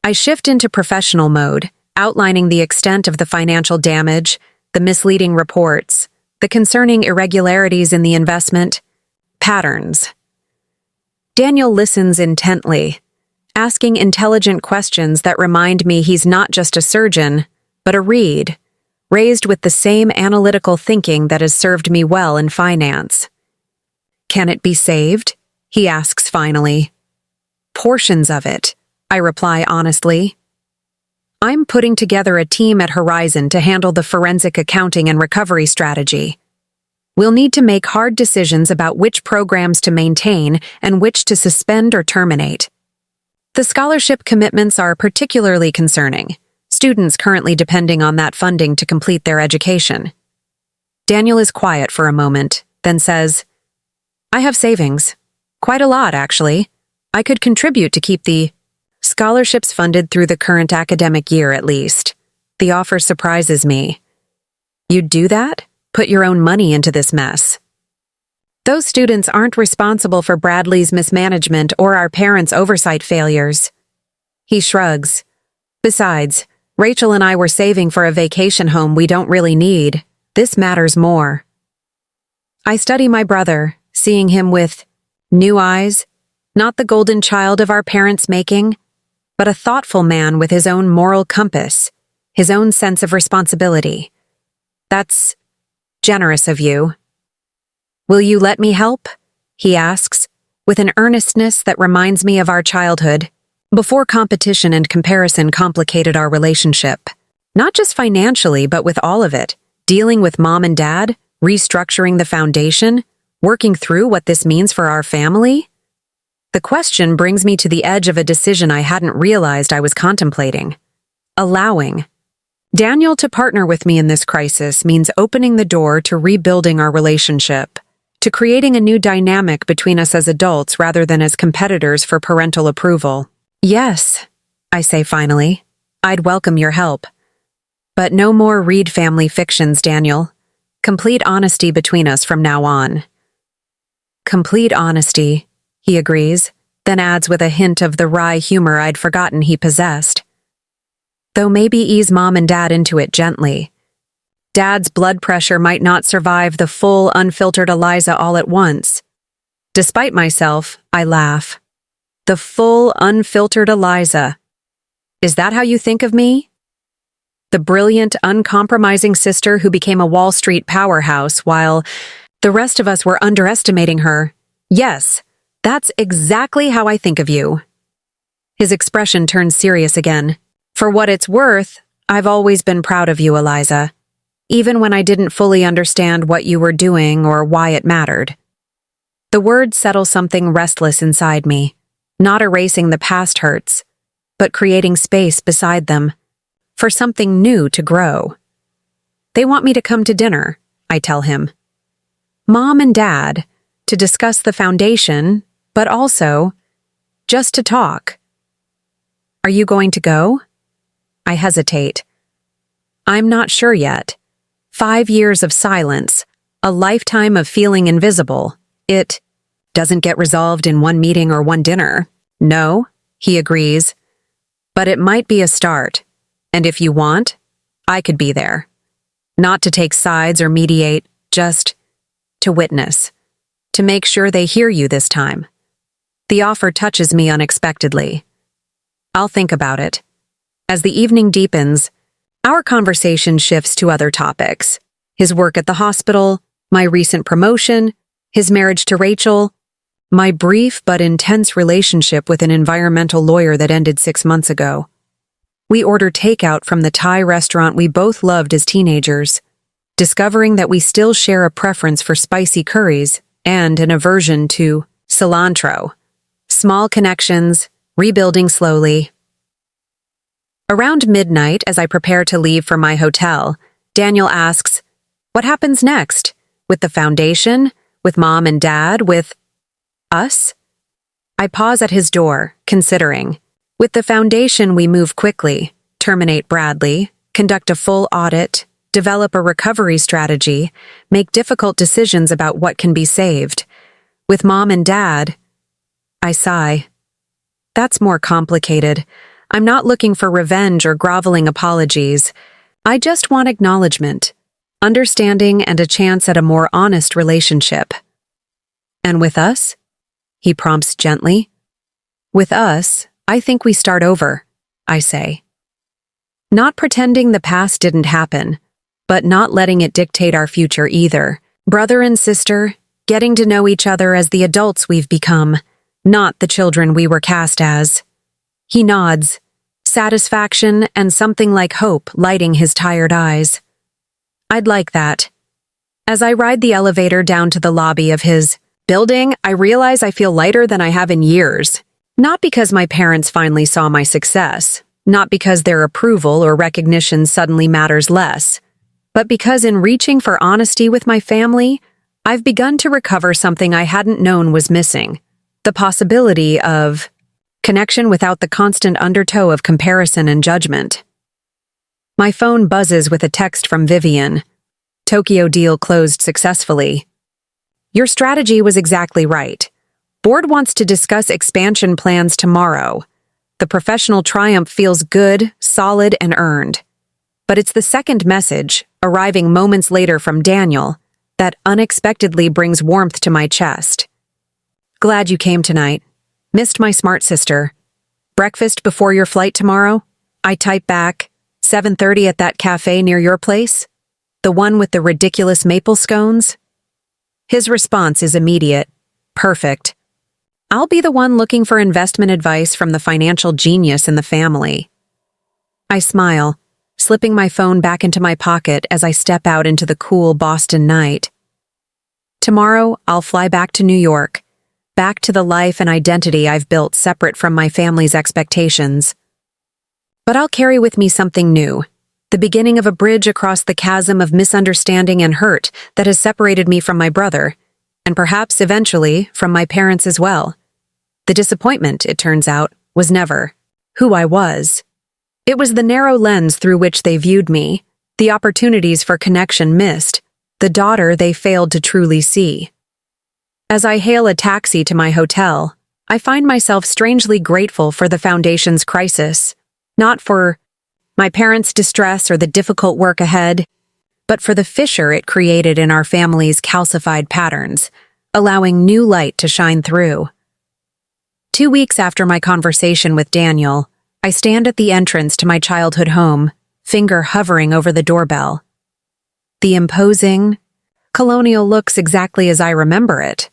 A: I shift into professional mode, outlining the extent of the financial damage, the misleading reports, the concerning irregularities in the investment, patterns. Daniel listens intently, asking intelligent questions that remind me he's not just a surgeon, but a Reed, raised with the same analytical thinking that has served me well in finance. Can it be saved? He asks finally. Portions of it, I reply honestly. I'm putting together a team at Horizon to handle the forensic accounting and recovery strategy. We'll need to make hard decisions about which programs to maintain and which to suspend or terminate. The scholarship commitments are particularly concerning. students currently depending on that funding to complete their education. Daniel is quiet for a moment, then says, I have savings. Quite a lot, actually. I could contribute to keep the scholarships funded through the current academic year at least. The offer surprises me. You'd do that? Put your own money into this mess. Those students aren't responsible for Bradley's mismanagement or our parents' oversight failures. He shrugs. Besides, Rachel and I were saving for a vacation home we don't really need. This matters more. I study my brother, seeing him with new eyes, not the golden child of our parents' making, but a thoughtful man with his own moral compass, his own sense of responsibility. That's generous of you. Will you let me help? He asks, with an earnestness that reminds me of our childhood, before competition and comparison complicated our relationship. Not just financially, but with all of it. Dealing with mom and dad, restructuring the foundation, working through what this means for our family. The question brings me to the edge of a decision I hadn't realized I was contemplating. Allowing Daniel to partner with me in this crisis means opening the door to rebuilding our relationship, to creating a new dynamic between us as adults rather than as competitors for parental approval. Yes, I say finally, I'd welcome your help. But no more Reed family fictions, Daniel. Complete honesty between us from now on. Complete honesty, he agrees, then adds with a hint of the wry humor I'd forgotten he possessed. Though maybe ease mom and dad into it gently. Dad's blood pressure might not survive the full, unfiltered Eliza all at once. Despite myself, I laugh. The full, unfiltered Eliza. Is that how you think of me? The brilliant, uncompromising sister who became a Wall Street powerhouse while the rest of us were underestimating her. Yes, that's exactly how I think of you. His expression turns serious again. For what it's worth, I've always been proud of you, Eliza. Even when I didn't fully understand what you were doing or why it mattered. The words settle something restless inside me, not erasing the past hurts, but creating space beside them, for something new to grow. They want me to come to dinner, I tell him. Mom and Dad, to discuss the foundation, but also just to talk. Are you going to go? I hesitate. I'm not sure yet. 5 years of silence, a lifetime of feeling invisible. It doesn't get resolved in one meeting or one dinner. No, he agrees. But it might be a start. And if you want, I could be there. Not to take sides or mediate, just to witness. To make sure they hear you this time. The offer touches me unexpectedly. I'll think about it. As the evening deepens, our conversation shifts to other topics. His work at the hospital, my recent promotion, his marriage to Rachel, my brief but intense relationship with an environmental lawyer that ended 6 months ago. We order takeout from the Thai restaurant we both loved as teenagers, discovering that we still share a preference for spicy curries and an aversion to cilantro. Small connections, rebuilding slowly. Around midnight, as I prepare to leave for my hotel, Daniel asks, what happens next? With the foundation? With mom and dad? With us? I pause at his door, considering. With the foundation, we move quickly, terminate Bradley, conduct a full audit, develop a recovery strategy, make difficult decisions about what can be saved. With mom and dad, I sigh. That's more complicated. I'm not looking for revenge or groveling apologies. I just want acknowledgement, understanding, and a chance at a more honest relationship. And with us? He prompts gently. With us, I think we start over, I say. Not pretending the past didn't happen, but not letting it dictate our future either. Brother and sister, getting to know each other as the adults we've become, not the children we were cast as. He nods, satisfaction and something like hope lighting his tired eyes. I'd like that. As I ride the elevator down to the lobby of his building, I realize I feel lighter than I have in years. Not because my parents finally saw my success, not because their approval or recognition suddenly matters less, but because in reaching for honesty with my family, I've begun to recover something I hadn't known was missing: the possibility of connection without the constant undertow of comparison and judgment. My phone buzzes with a text from Vivian. Tokyo deal closed successfully. Your strategy was exactly right. Board wants to discuss expansion plans tomorrow. The professional triumph feels good, solid, and earned. But it's the second message, arriving moments later from Daniel, that unexpectedly brings warmth to my chest. Glad you came tonight. Missed my smart sister. Breakfast before your flight tomorrow? I type back, 7:30 at that cafe near your place? The one with the ridiculous maple scones? His response is immediate. Perfect. I'll be the one looking for investment advice from the financial genius in the family. I smile, slipping my phone back into my pocket as I step out into the cool Boston night. Tomorrow, I'll fly back to New York, back to the life and identity I've built separate from my family's expectations. But I'll carry with me something new, the beginning of a bridge across the chasm of misunderstanding and hurt that has separated me from my brother, and perhaps eventually from my parents as well. The disappointment, it turns out, was never who I was. It was the narrow lens through which they viewed me, the opportunities for connection missed, the daughter they failed to truly see. As I hail a taxi to my hotel, I find myself strangely grateful for the Foundation's crisis, not for my parents' distress or the difficult work ahead, but for the fissure it created in our family's calcified patterns, allowing new light to shine through. 2 weeks after my conversation with Daniel, I stand at the entrance to my childhood home, finger hovering over the doorbell. The imposing, colonial looks exactly as I remember it.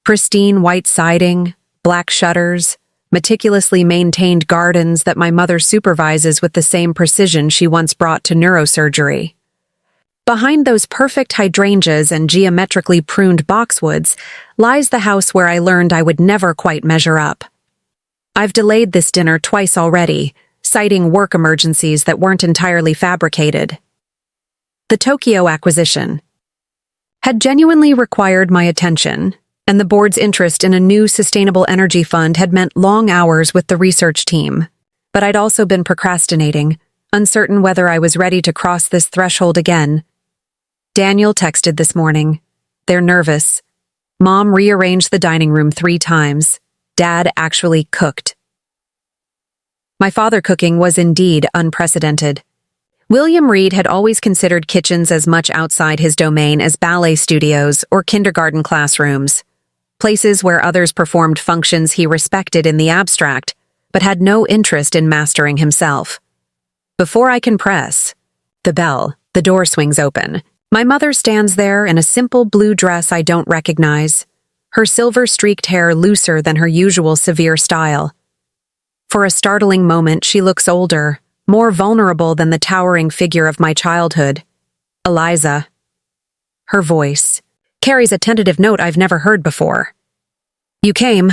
A: Pristine white siding, black shutters, meticulously maintained gardens that my mother supervises with the same precision she once brought to neurosurgery. Behind those perfect hydrangeas and geometrically pruned boxwoods lies the house where I learned I would never quite measure up. I've delayed this dinner twice already, citing work emergencies that weren't entirely fabricated. The Tokyo acquisition had genuinely required my attention, and the board's interest in a new sustainable energy fund had meant long hours with the research team. But I'd also been procrastinating, uncertain whether I was ready to cross this threshold again. Daniel texted this morning. They're nervous. Mom rearranged the dining room 3 times. Dad actually cooked. My father cooking was indeed unprecedented. William Reed had always considered kitchens as much outside his domain as ballet studios or kindergarten classrooms, places where others performed functions he respected in the abstract, but had no interest in mastering himself. Before I can press the door swings open. My mother stands there in a simple blue dress I don't recognize, her silver-streaked hair looser than her usual severe style. For a startling moment, she looks older, more vulnerable than the towering figure of my childhood. Eliza. Her voice carries a tentative note I've never heard before. You came.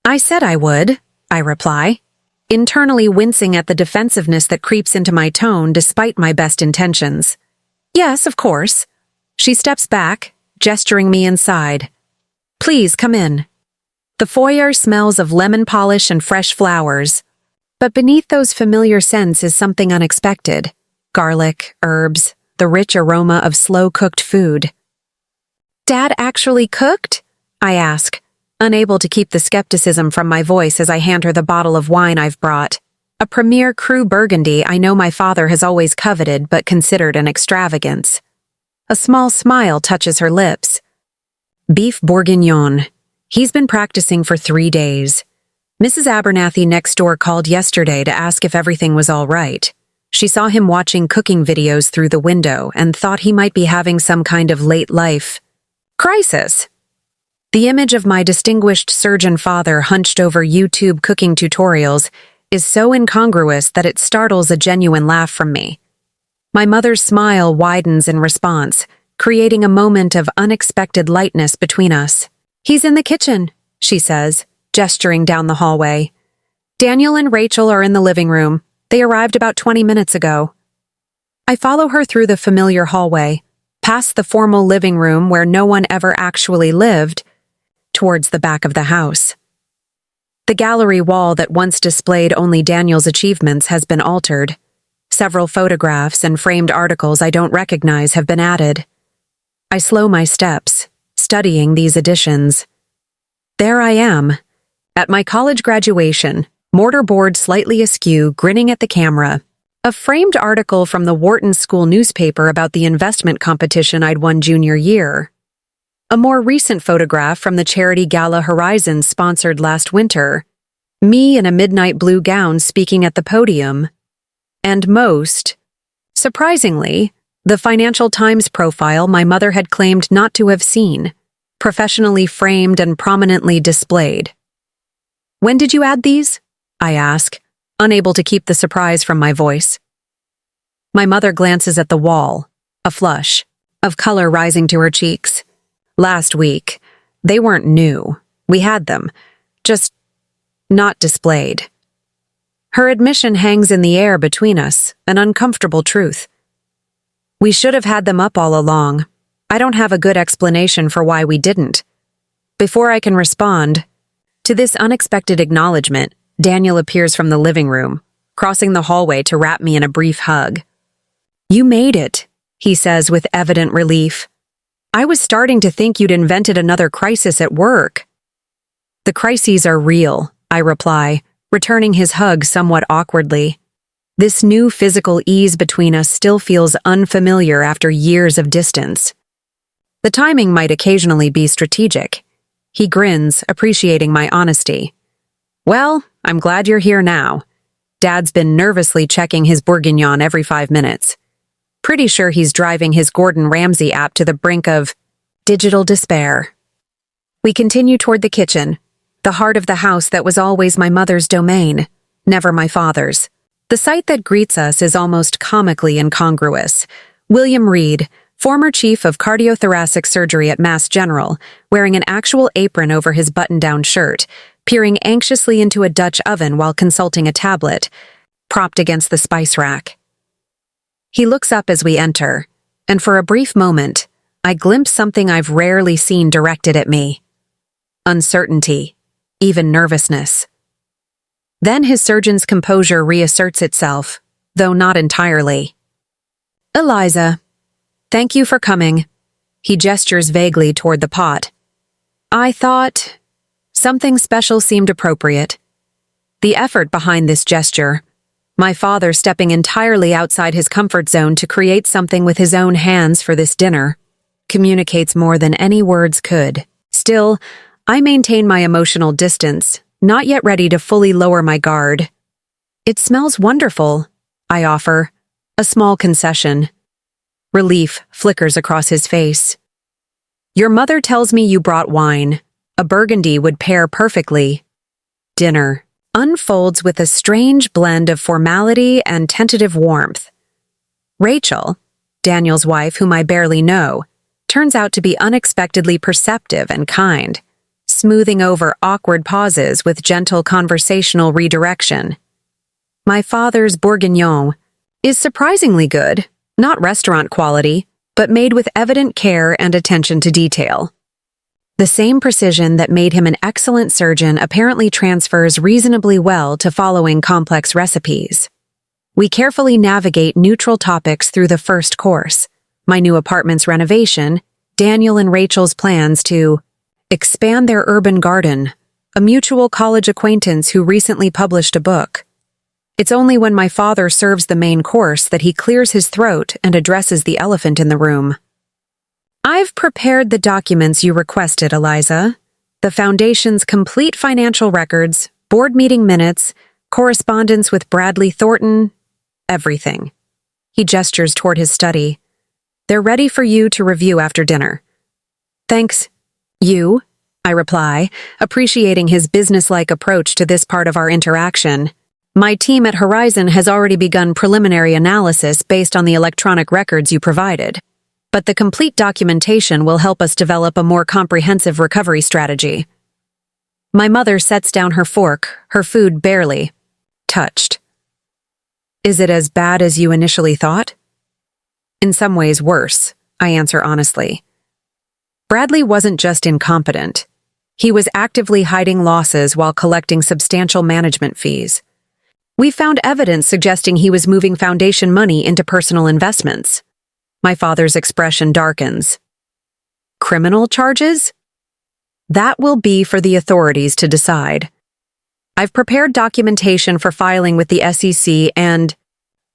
A: I said I would, I reply, internally wincing at the defensiveness that creeps into my tone despite my best intentions. Yes, of course. She steps back, gesturing me inside. Please come in. The foyer smells of lemon polish and fresh flowers, but beneath those familiar scents is something unexpected. Garlic, herbs, the rich aroma of slow-cooked food. Dad actually cooked? I ask, unable to keep the skepticism from my voice as I hand her the bottle of wine I've brought. A premier cru Burgundy I know my father has always coveted but considered an extravagance. A small smile touches her lips. Beef bourguignon. He's been practicing for 3 days. Mrs. Abernathy next door called yesterday to ask if everything was all right. She saw him watching cooking videos through the window and thought he might be having some kind of late life crisis. The image of my distinguished surgeon father hunched over YouTube cooking tutorials is so incongruous that it startles a genuine laugh from me. My mother's smile widens in response, creating a moment of unexpected lightness between us. He's in the kitchen, she says, gesturing down the hallway. Daniel and Rachel are in the living room. They arrived about 20 minutes ago. I follow her through the familiar hallway, past the formal living room where no one ever actually lived, towards the back of the house. The gallery wall that once displayed only Daniel's achievements has been altered. Several photographs and framed articles I don't recognize have been added. I slow my steps, studying these additions. There I am, at my college graduation, mortarboard slightly askew, grinning at the camera. A framed article from the Wharton School newspaper about the investment competition I'd won junior year. A more recent photograph from the charity gala Horizon sponsored last winter. Me in a midnight blue gown speaking at the podium. And most, surprisingly, the Financial Times profile my mother had claimed not to have seen, professionally framed and prominently displayed. When did you add these? I ask, unable to keep the surprise from my voice. My mother glances at the wall, a flush of color rising to her cheeks. Last week. They weren't new. We had them, just not displayed. Her admission hangs in the air between us, an uncomfortable truth. We should have had them up all along. I don't have a good explanation for why we didn't. Before I can respond, to this unexpected acknowledgement, Daniel appears from the living room, crossing the hallway to wrap me in a brief hug. You made it, he says with evident relief. I was starting to think you'd invented another crisis at work. The crises are real, I reply, returning his hug somewhat awkwardly. This new physical ease between us still feels unfamiliar after years of distance. The timing might occasionally be strategic. He grins, appreciating my honesty. Well, I'm glad you're here now. Dad's been nervously checking his bourguignon every 5 minutes. Pretty sure he's driving his Gordon Ramsay app to the brink of digital despair. We continue toward the kitchen, the heart of the house that was always my mother's domain, never my father's. The sight that greets us is almost comically incongruous. William Reed, former chief of cardiothoracic surgery at Mass General, wearing an actual apron over his button-down shirt, peering anxiously into a Dutch oven while consulting a tablet, propped against the spice rack. He looks up as we enter, and for a brief moment, I glimpse something I've rarely seen directed at me. Uncertainty, even nervousness. Then his surgeon's composure reasserts itself, though not entirely. Eliza, thank you for coming. He gestures vaguely toward the pot. I thought something special seemed appropriate. The effort behind this gesture, my father stepping entirely outside his comfort zone to create something with his own hands for this dinner, communicates more than any words could. Still, I maintain my emotional distance, not yet ready to fully lower my guard. It smells wonderful, I offer, a small concession. Relief flickers across his face. Your mother tells me you brought wine. A burgundy would pair perfectly. Dinner unfolds with a strange blend of formality and tentative warmth. Rachel, Daniel's wife, whom I barely know, turns out to be unexpectedly perceptive and kind, smoothing over awkward pauses with gentle conversational redirection. My father's bourguignon is surprisingly good, not restaurant quality, but made with evident care and attention to detail. The same precision that made him an excellent surgeon apparently transfers reasonably well to following complex recipes. We carefully navigate neutral topics through the first course: my new apartment's renovation, Daniel and Rachel's plans to expand their urban garden, a mutual college acquaintance who recently published a book. It's only when my father serves the main course that he clears his throat and addresses the elephant in the room. I've prepared the documents you requested, Eliza. The Foundation's complete financial records, board meeting minutes, correspondence with Bradley Thornton, everything. He gestures toward his study. They're ready for you to review after dinner. Thanks. You, I reply, appreciating his businesslike approach to this part of our interaction. My team at Horizon has already begun preliminary analysis based on the electronic records you provided, but the complete documentation will help us develop a more comprehensive recovery strategy. My mother sets down her fork, her food barely touched. Is it as bad as you initially thought? In some ways worse, I answer honestly. Bradley wasn't just incompetent. He was actively hiding losses while collecting substantial management fees. We found evidence suggesting he was moving foundation money into personal investments. My father's expression darkens. Criminal charges? That will be for the authorities to decide. I've prepared documentation for filing with the SEC and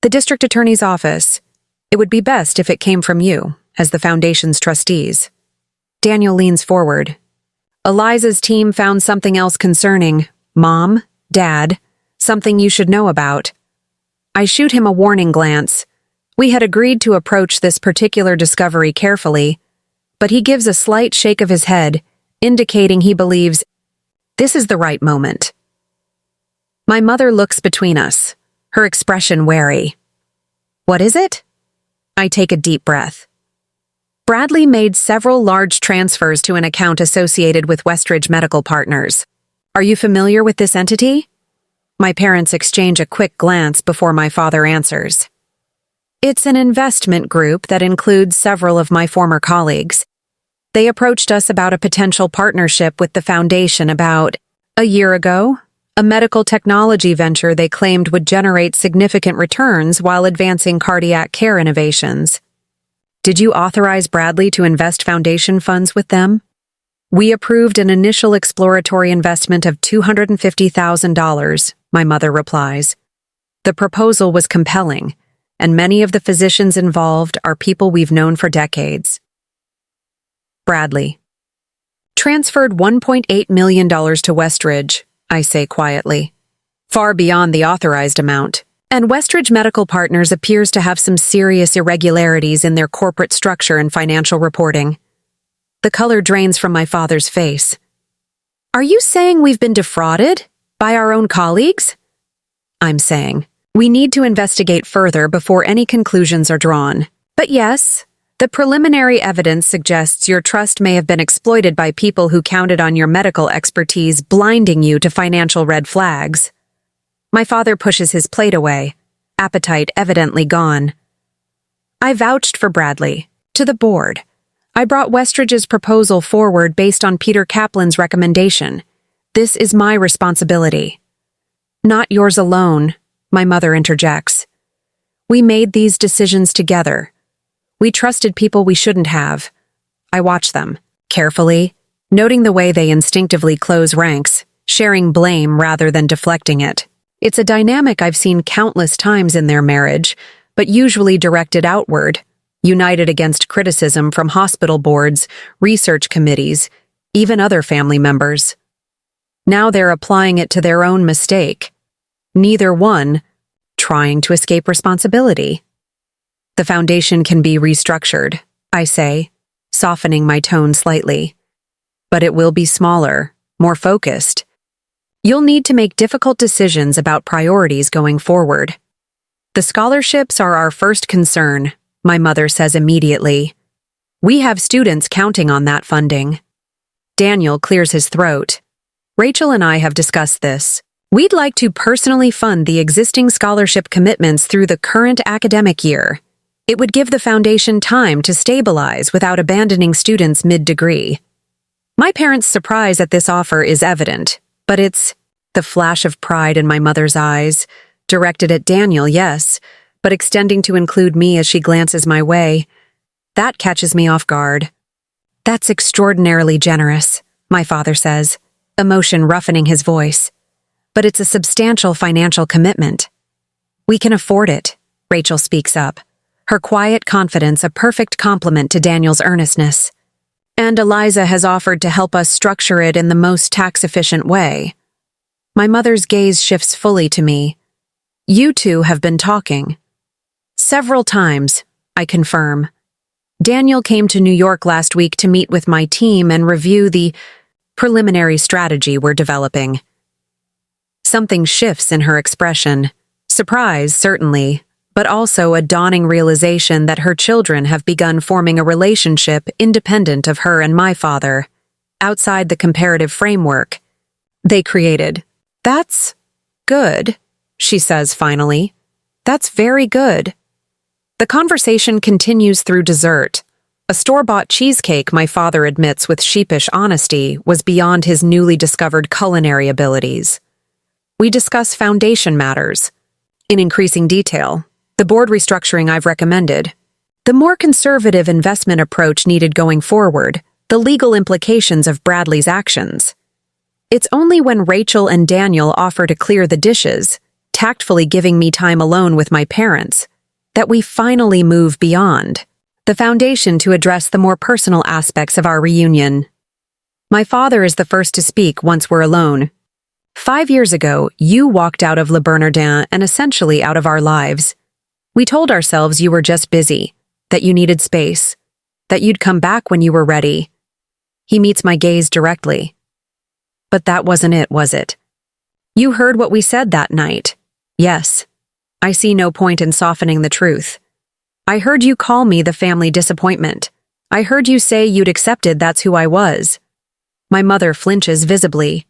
A: the district attorney's office. It would be best if it came from you, as the foundation's trustees. Daniel leans forward. Eliza's team found something else concerning. Mom, Dad, something you should know about. I shoot him a warning glance. We had agreed to approach this particular discovery carefully, but he gives a slight shake of his head, indicating he believes this is the right moment. My mother looks between us, her expression wary. What is it? I take a deep breath. Bradley made several large transfers to an account associated with Westridge Medical Partners. Are you familiar with this entity? My parents exchange a quick glance before my father answers. It's an investment group that includes several of my former colleagues. They approached us about a potential partnership with the foundation about a year ago, a medical technology venture they claimed would generate significant returns while advancing cardiac care innovations. Did you authorize Bradley to invest foundation funds with them? We approved an initial exploratory investment of $250,000, my mother replies. The proposal was compelling, and many of the physicians involved are people we've known for decades. Bradley. Transferred $1.8 million to Westridge, I say quietly. Far beyond the authorized amount. And Westridge Medical Partners appears to have some serious irregularities in their corporate structure and financial reporting. The color drains from my father's face. Are you saying we've been defrauded? By our own colleagues? I'm saying, we need to investigate further before any conclusions are drawn. But yes, the preliminary evidence suggests your trust may have been exploited by people who counted on your medical expertise blinding you to financial red flags. My father pushes his plate away, appetite evidently gone. I vouched for Bradley, to the board. I brought Westridge's proposal forward based on Peter Kaplan's recommendation. This is my responsibility. Not yours alone, my mother interjects. We made these decisions together. We trusted people we shouldn't have. I watch them, carefully, noting the way they instinctively close ranks, sharing blame rather than deflecting it. It's a dynamic I've seen countless times in their marriage, but usually directed outward, united against criticism from hospital boards, research committees, even other family members. Now they're applying it to their own mistake. Neither one trying to escape responsibility. The foundation can be restructured, I say, softening my tone slightly. But it will be smaller, more focused. You'll need to make difficult decisions about priorities going forward. The scholarships are our first concern, my mother says immediately. We have students counting on that funding. Daniel clears his throat. Rachel and I have discussed this. We'd like to personally fund the existing scholarship commitments through the current academic year. It would give the foundation time to stabilize without abandoning students mid-degree. My parents' surprise at this offer is evident, but it's the flash of pride in my mother's eyes, directed at Daniel, yes, but extending to include me as she glances my way. That catches me off guard. That's extraordinarily generous, my father says, emotion roughening his voice. But it's a substantial financial commitment. We can afford it, Rachel speaks up, her quiet confidence a perfect complement to Daniel's earnestness. And Eliza has offered to help us structure it in the most tax-efficient way. My mother's gaze shifts fully to me. You two have been talking. Several times, I confirm. Daniel came to New York last week to meet with my team and review the preliminary strategy we're developing. Something shifts in her expression. Surprise, certainly, but also a dawning realization that her children have begun forming a relationship independent of her and my father, outside the comparative framework they created. That's good, she says finally. That's very good. The conversation continues through dessert. A store-bought cheesecake, my father admits with sheepish honesty, was beyond his newly discovered culinary abilities. We discuss foundation matters. In increasing detail, the board restructuring I've recommended, the more conservative investment approach needed going forward, the legal implications of Bradley's actions. It's only when Rachel and Daniel offer to clear the dishes, tactfully giving me time alone with my parents, that we finally move beyond the foundation to address the more personal aspects of our reunion. My father is the first to speak once we're alone. 5 years ago, you walked out of Le Bernardin and essentially out of our lives. We told ourselves you were just busy, that you needed space, that you'd come back when you were ready. He meets my gaze directly. But that wasn't it, was it? You heard what we said that night. Yes. I see no point in softening the truth. I heard you call me the family disappointment. I heard you say you'd accepted that's who I was. My mother flinches visibly.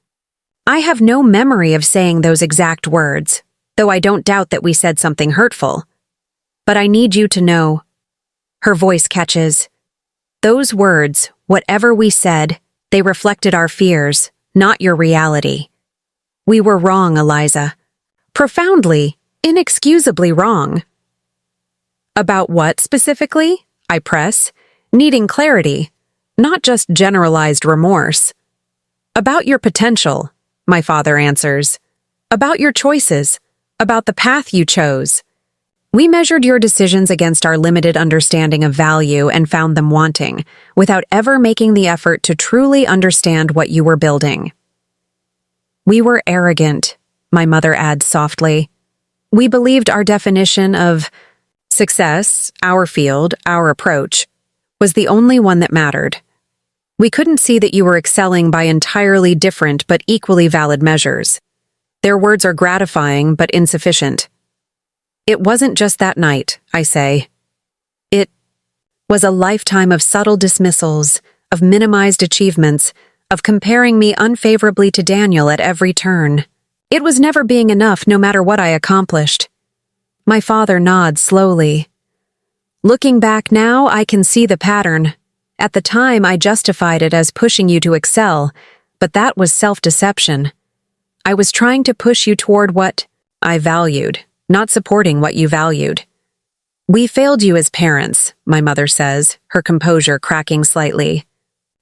A: I have no memory of saying those exact words, though I don't doubt that we said something hurtful. But I need you to know. Her voice catches. Those words, whatever we said, they reflected our fears, not your reality. We were wrong, Eliza. Profoundly, inexcusably wrong. About what specifically? I press, needing clarity, not just generalized remorse. About your potential, my father answers. About your choices, about the path you chose. We measured your decisions against our limited understanding of value and found them wanting, without ever making the effort to truly understand what you were building. We were arrogant, my mother adds softly. We believed our definition of success, our field, our approach, was the only one that mattered. We couldn't see that you were excelling by entirely different but equally valid measures. Their words are gratifying but insufficient. It wasn't just that night, I say. It was a lifetime of subtle dismissals, of minimized achievements, of comparing me unfavorably to Daniel at every turn. It was never being enough no matter what I accomplished. My father nods slowly. Looking back now, I can see the pattern. At the time, I justified it as pushing you to excel, but that was self-deception. I was trying to push you toward what I valued, not supporting what you valued. We failed you as parents, my mother says, her composure cracking slightly.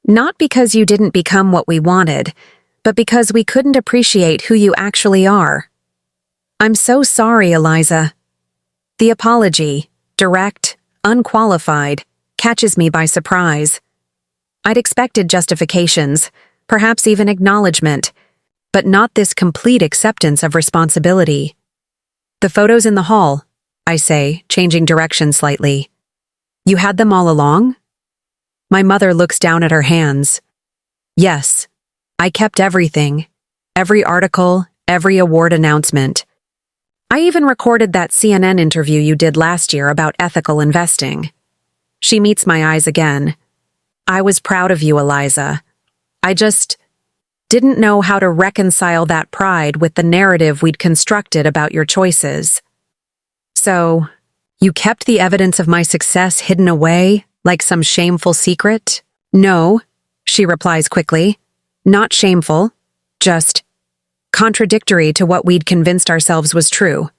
A: Not because you didn't become what we wanted, but because we couldn't appreciate who you actually are. I'm so sorry, Eliza. The apology, direct, unqualified, catches me by surprise. I'd expected justifications, perhaps even acknowledgement, but not this complete acceptance of responsibility. The photos in the hall, I say, changing direction slightly. You had them all along? My mother looks down at her hands. Yes, I kept everything, every article, every award announcement. I even recorded that CNN interview you did last year about ethical investing. She meets my eyes again. I was proud of you, Eliza. I just didn't know how to reconcile that pride with the narrative we'd constructed about your choices. So, you kept the evidence of my success hidden away, like some shameful secret? No, she replies quickly. Not shameful, just contradictory to what we'd convinced ourselves was true.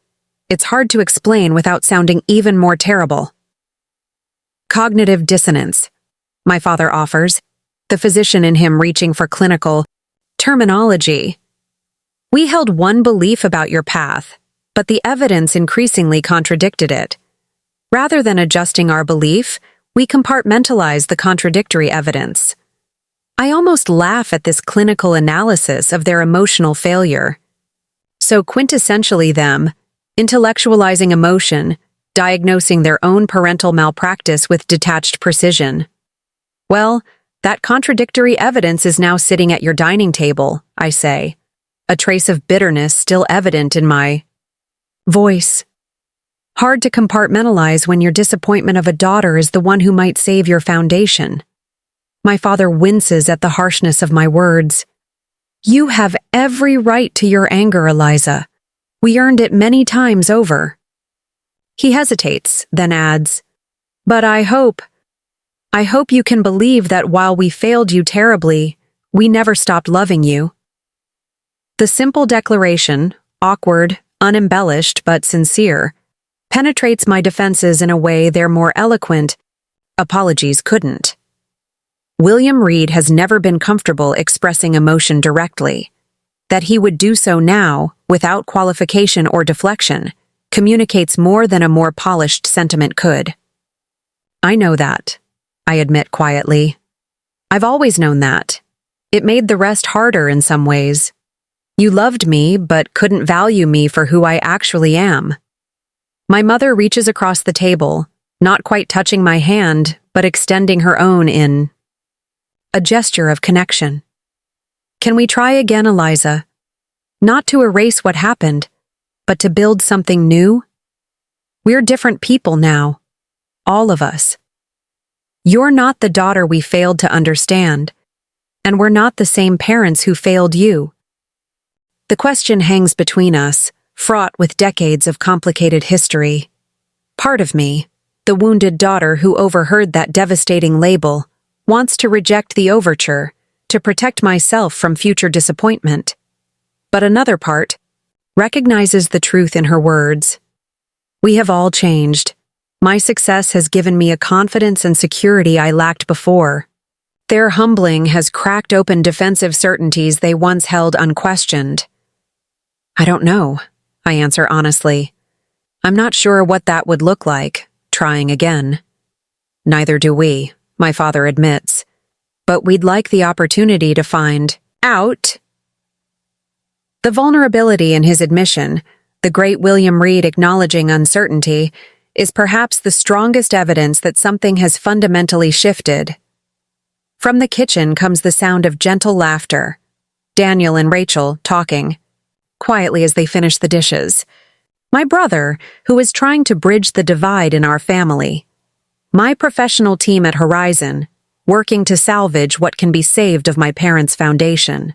A: It's hard to explain without sounding even more terrible. Cognitive dissonance, my father offers, the physician in him reaching for clinical terminology. We held one belief about your path, but the evidence increasingly contradicted it. Rather than adjusting our belief, we compartmentalized the contradictory evidence. I almost laugh at this clinical analysis of their emotional failure. So quintessentially them, intellectualizing emotion, diagnosing their own parental malpractice with detached precision. Well, that contradictory evidence is now sitting at your dining table, I say, a trace of bitterness still evident in my voice. Hard to compartmentalize when your disappointment of a daughter is the one who might save your foundation. My father winces at the harshness of my words. You have every right to your anger, Eliza. We earned it many times over. He hesitates, then adds, "But I hope you can believe that while we failed you terribly, we never stopped loving you." The simple declaration, awkward, unembellished but sincere, penetrates my defenses in a way their more eloquent apologies couldn't. William Reed has never been comfortable expressing emotion directly. That he would do so now, without qualification or deflection, communicates more than a more polished sentiment could. "I know that," I admit quietly. "I've always known that. It made the rest harder in some ways. You loved me, but couldn't value me for who I actually am." My mother reaches across the table, not quite touching my hand, but extending her own in a gesture of connection. "Can we try again, Eliza? Not to erase what happened, but to build something new? We're different people now. All of us. You're not the daughter we failed to understand, and we're not the same parents who failed you." The question hangs between us, fraught with decades of complicated history. Part of me, the wounded daughter who overheard that devastating label, wants to reject the overture, to protect myself from future disappointment. But another part recognizes the truth in her words. We have all changed. My success has given me a confidence and security I lacked before. Their humbling has cracked open defensive certainties they once held unquestioned. "I don't know," I answer honestly. "I'm not sure what that would look like, trying again." "Neither do we," my father admits. "But we'd like the opportunity to find out." The vulnerability in his admission, the great William Reed acknowledging uncertainty, is perhaps the strongest evidence that something has fundamentally shifted. From the kitchen comes the sound of gentle laughter. Daniel and Rachel talking, quietly as they finish the dishes. My brother, who is trying to bridge the divide in our family. My professional team at Horizon, working to salvage what can be saved of my parents' foundation.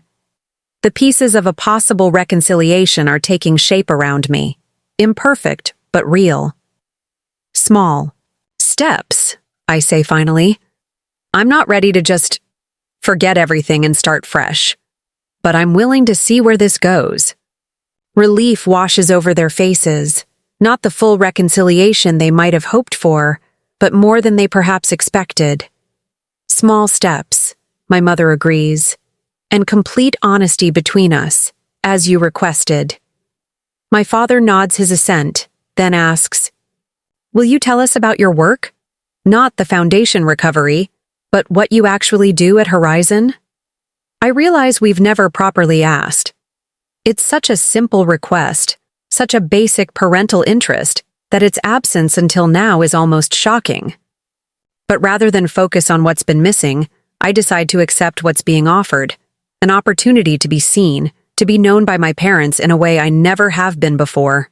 A: The pieces of a possible reconciliation are taking shape around me, imperfect but real. "Small steps," I say finally. "I'm not ready to just forget everything and start fresh, but I'm willing to see where this goes." Relief washes over their faces, not the full reconciliation they might have hoped for, but more than they perhaps expected. "Small steps," my mother agrees, "and complete honesty between us, as you requested." My father nods his assent, then asks, "Will you tell us about your work? Not the foundation recovery, but what you actually do at Horizon?" I realize we've never properly asked. It's such a simple request, such a basic parental interest, that its absence until now is almost shocking. But rather than focus on what's been missing, I decide to accept what's being offered, an opportunity to be seen, to be known by my parents in a way I never have been before.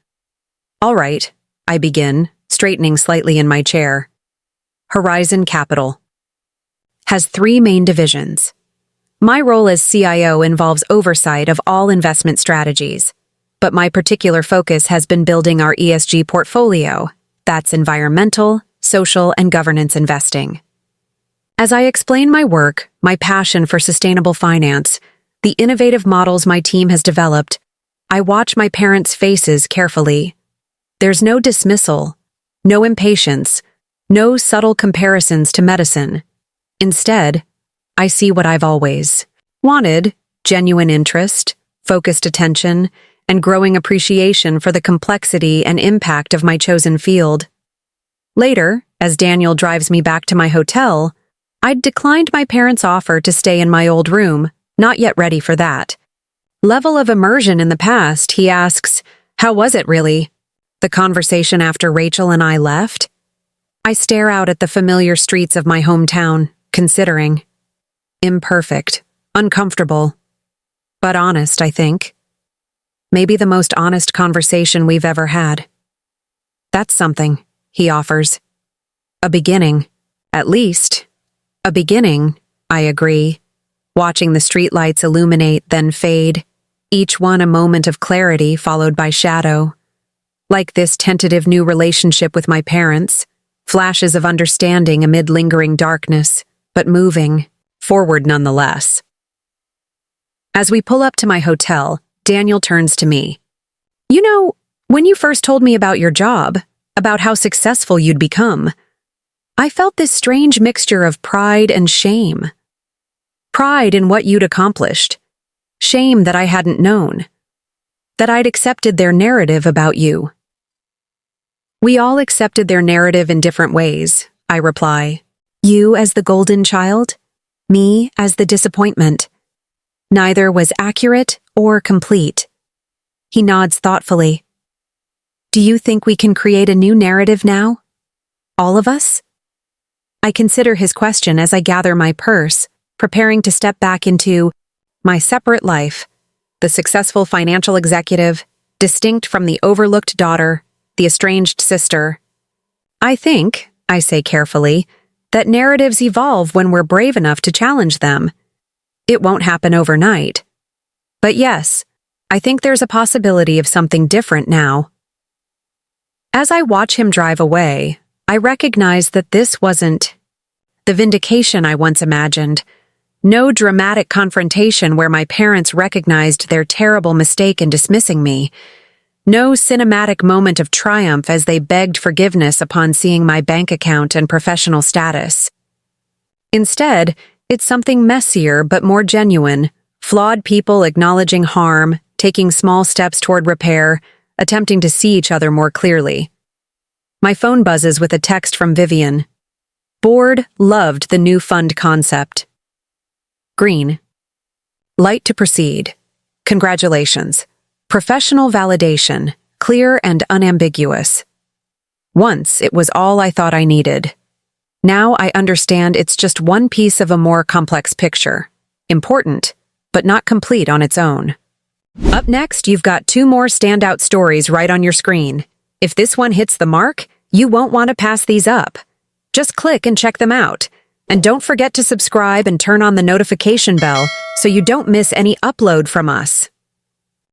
A: "All right," I begin, straightening slightly in my chair. Horizon Capital has 3 main divisions. My role as CIO involves oversight of all investment strategies, but my particular focus has been building our ESG portfolio. That's environmental, social, and governance investing. As I explain my work, my passion for sustainable finance, the innovative models my team has developed, I watch my parents' faces carefully. There's no dismissal, no impatience, no subtle comparisons to medicine. Instead, I see what I've always wanted: genuine interest, focused attention, and growing appreciation for the complexity and impact of my chosen field. Later, as Daniel drives me back to my hotel, I'd declined my parents' offer to stay in my old room, not yet ready for that. Level of immersion in the past, he asks, "How was it really?" The conversation after Rachel and I left? I stare out at the familiar streets of my hometown, considering. Imperfect, uncomfortable, but honest, I think. Maybe the most honest conversation we've ever had. "That's something," he offers. "A beginning, at least." "A beginning," I agree, watching the streetlights illuminate then fade, each one a moment of clarity followed by shadow. like this tentative new relationship with my parents, flashes of understanding amid lingering darkness, but moving forward nonetheless. As we pull up to my hotel, Daniel turns to me. You know, when you first told me about your job, about how successful you'd become, I felt this strange mixture of pride and shame. Pride in what you'd accomplished. Shame that I hadn't known. That I'd accepted their narrative about you. We all accepted their narrative in different ways, I reply. You as the golden child, me as the disappointment. Neither was accurate or complete. He nods thoughtfully. Do you think we can create a new narrative now? All of us? I consider his question as I gather my purse, preparing to step back into my separate life, the successful financial executive, distinct from the overlooked daughter, the estranged sister. I think, I say carefully, that narratives evolve when we're brave enough to challenge them. It won't happen overnight. But yes, I think there's a possibility of something different now. As I watch him drive away, I recognize that this wasn't the vindication I once imagined. No dramatic confrontation where my parents recognized their terrible mistake in dismissing me. No cinematic moment of triumph as they begged forgiveness upon seeing my bank account and professional status. Instead, it's something messier but more genuine, flawed people acknowledging harm, taking small steps toward repair, attempting to see each other more clearly. My phone buzzes with a text from Vivian. Board loved the new fund concept. Green. Light to proceed. Congratulations. Professional validation, clear and unambiguous. Once it was all I thought I needed. Now I understand it's just one piece of a more complex picture. Important, but not complete on its own. Up next, you've got 2 more standout stories right on your screen. If this one hits the mark, you won't want to pass these up. Just click and check them out. And don't forget to subscribe and turn on the notification bell so you don't miss any upload from us.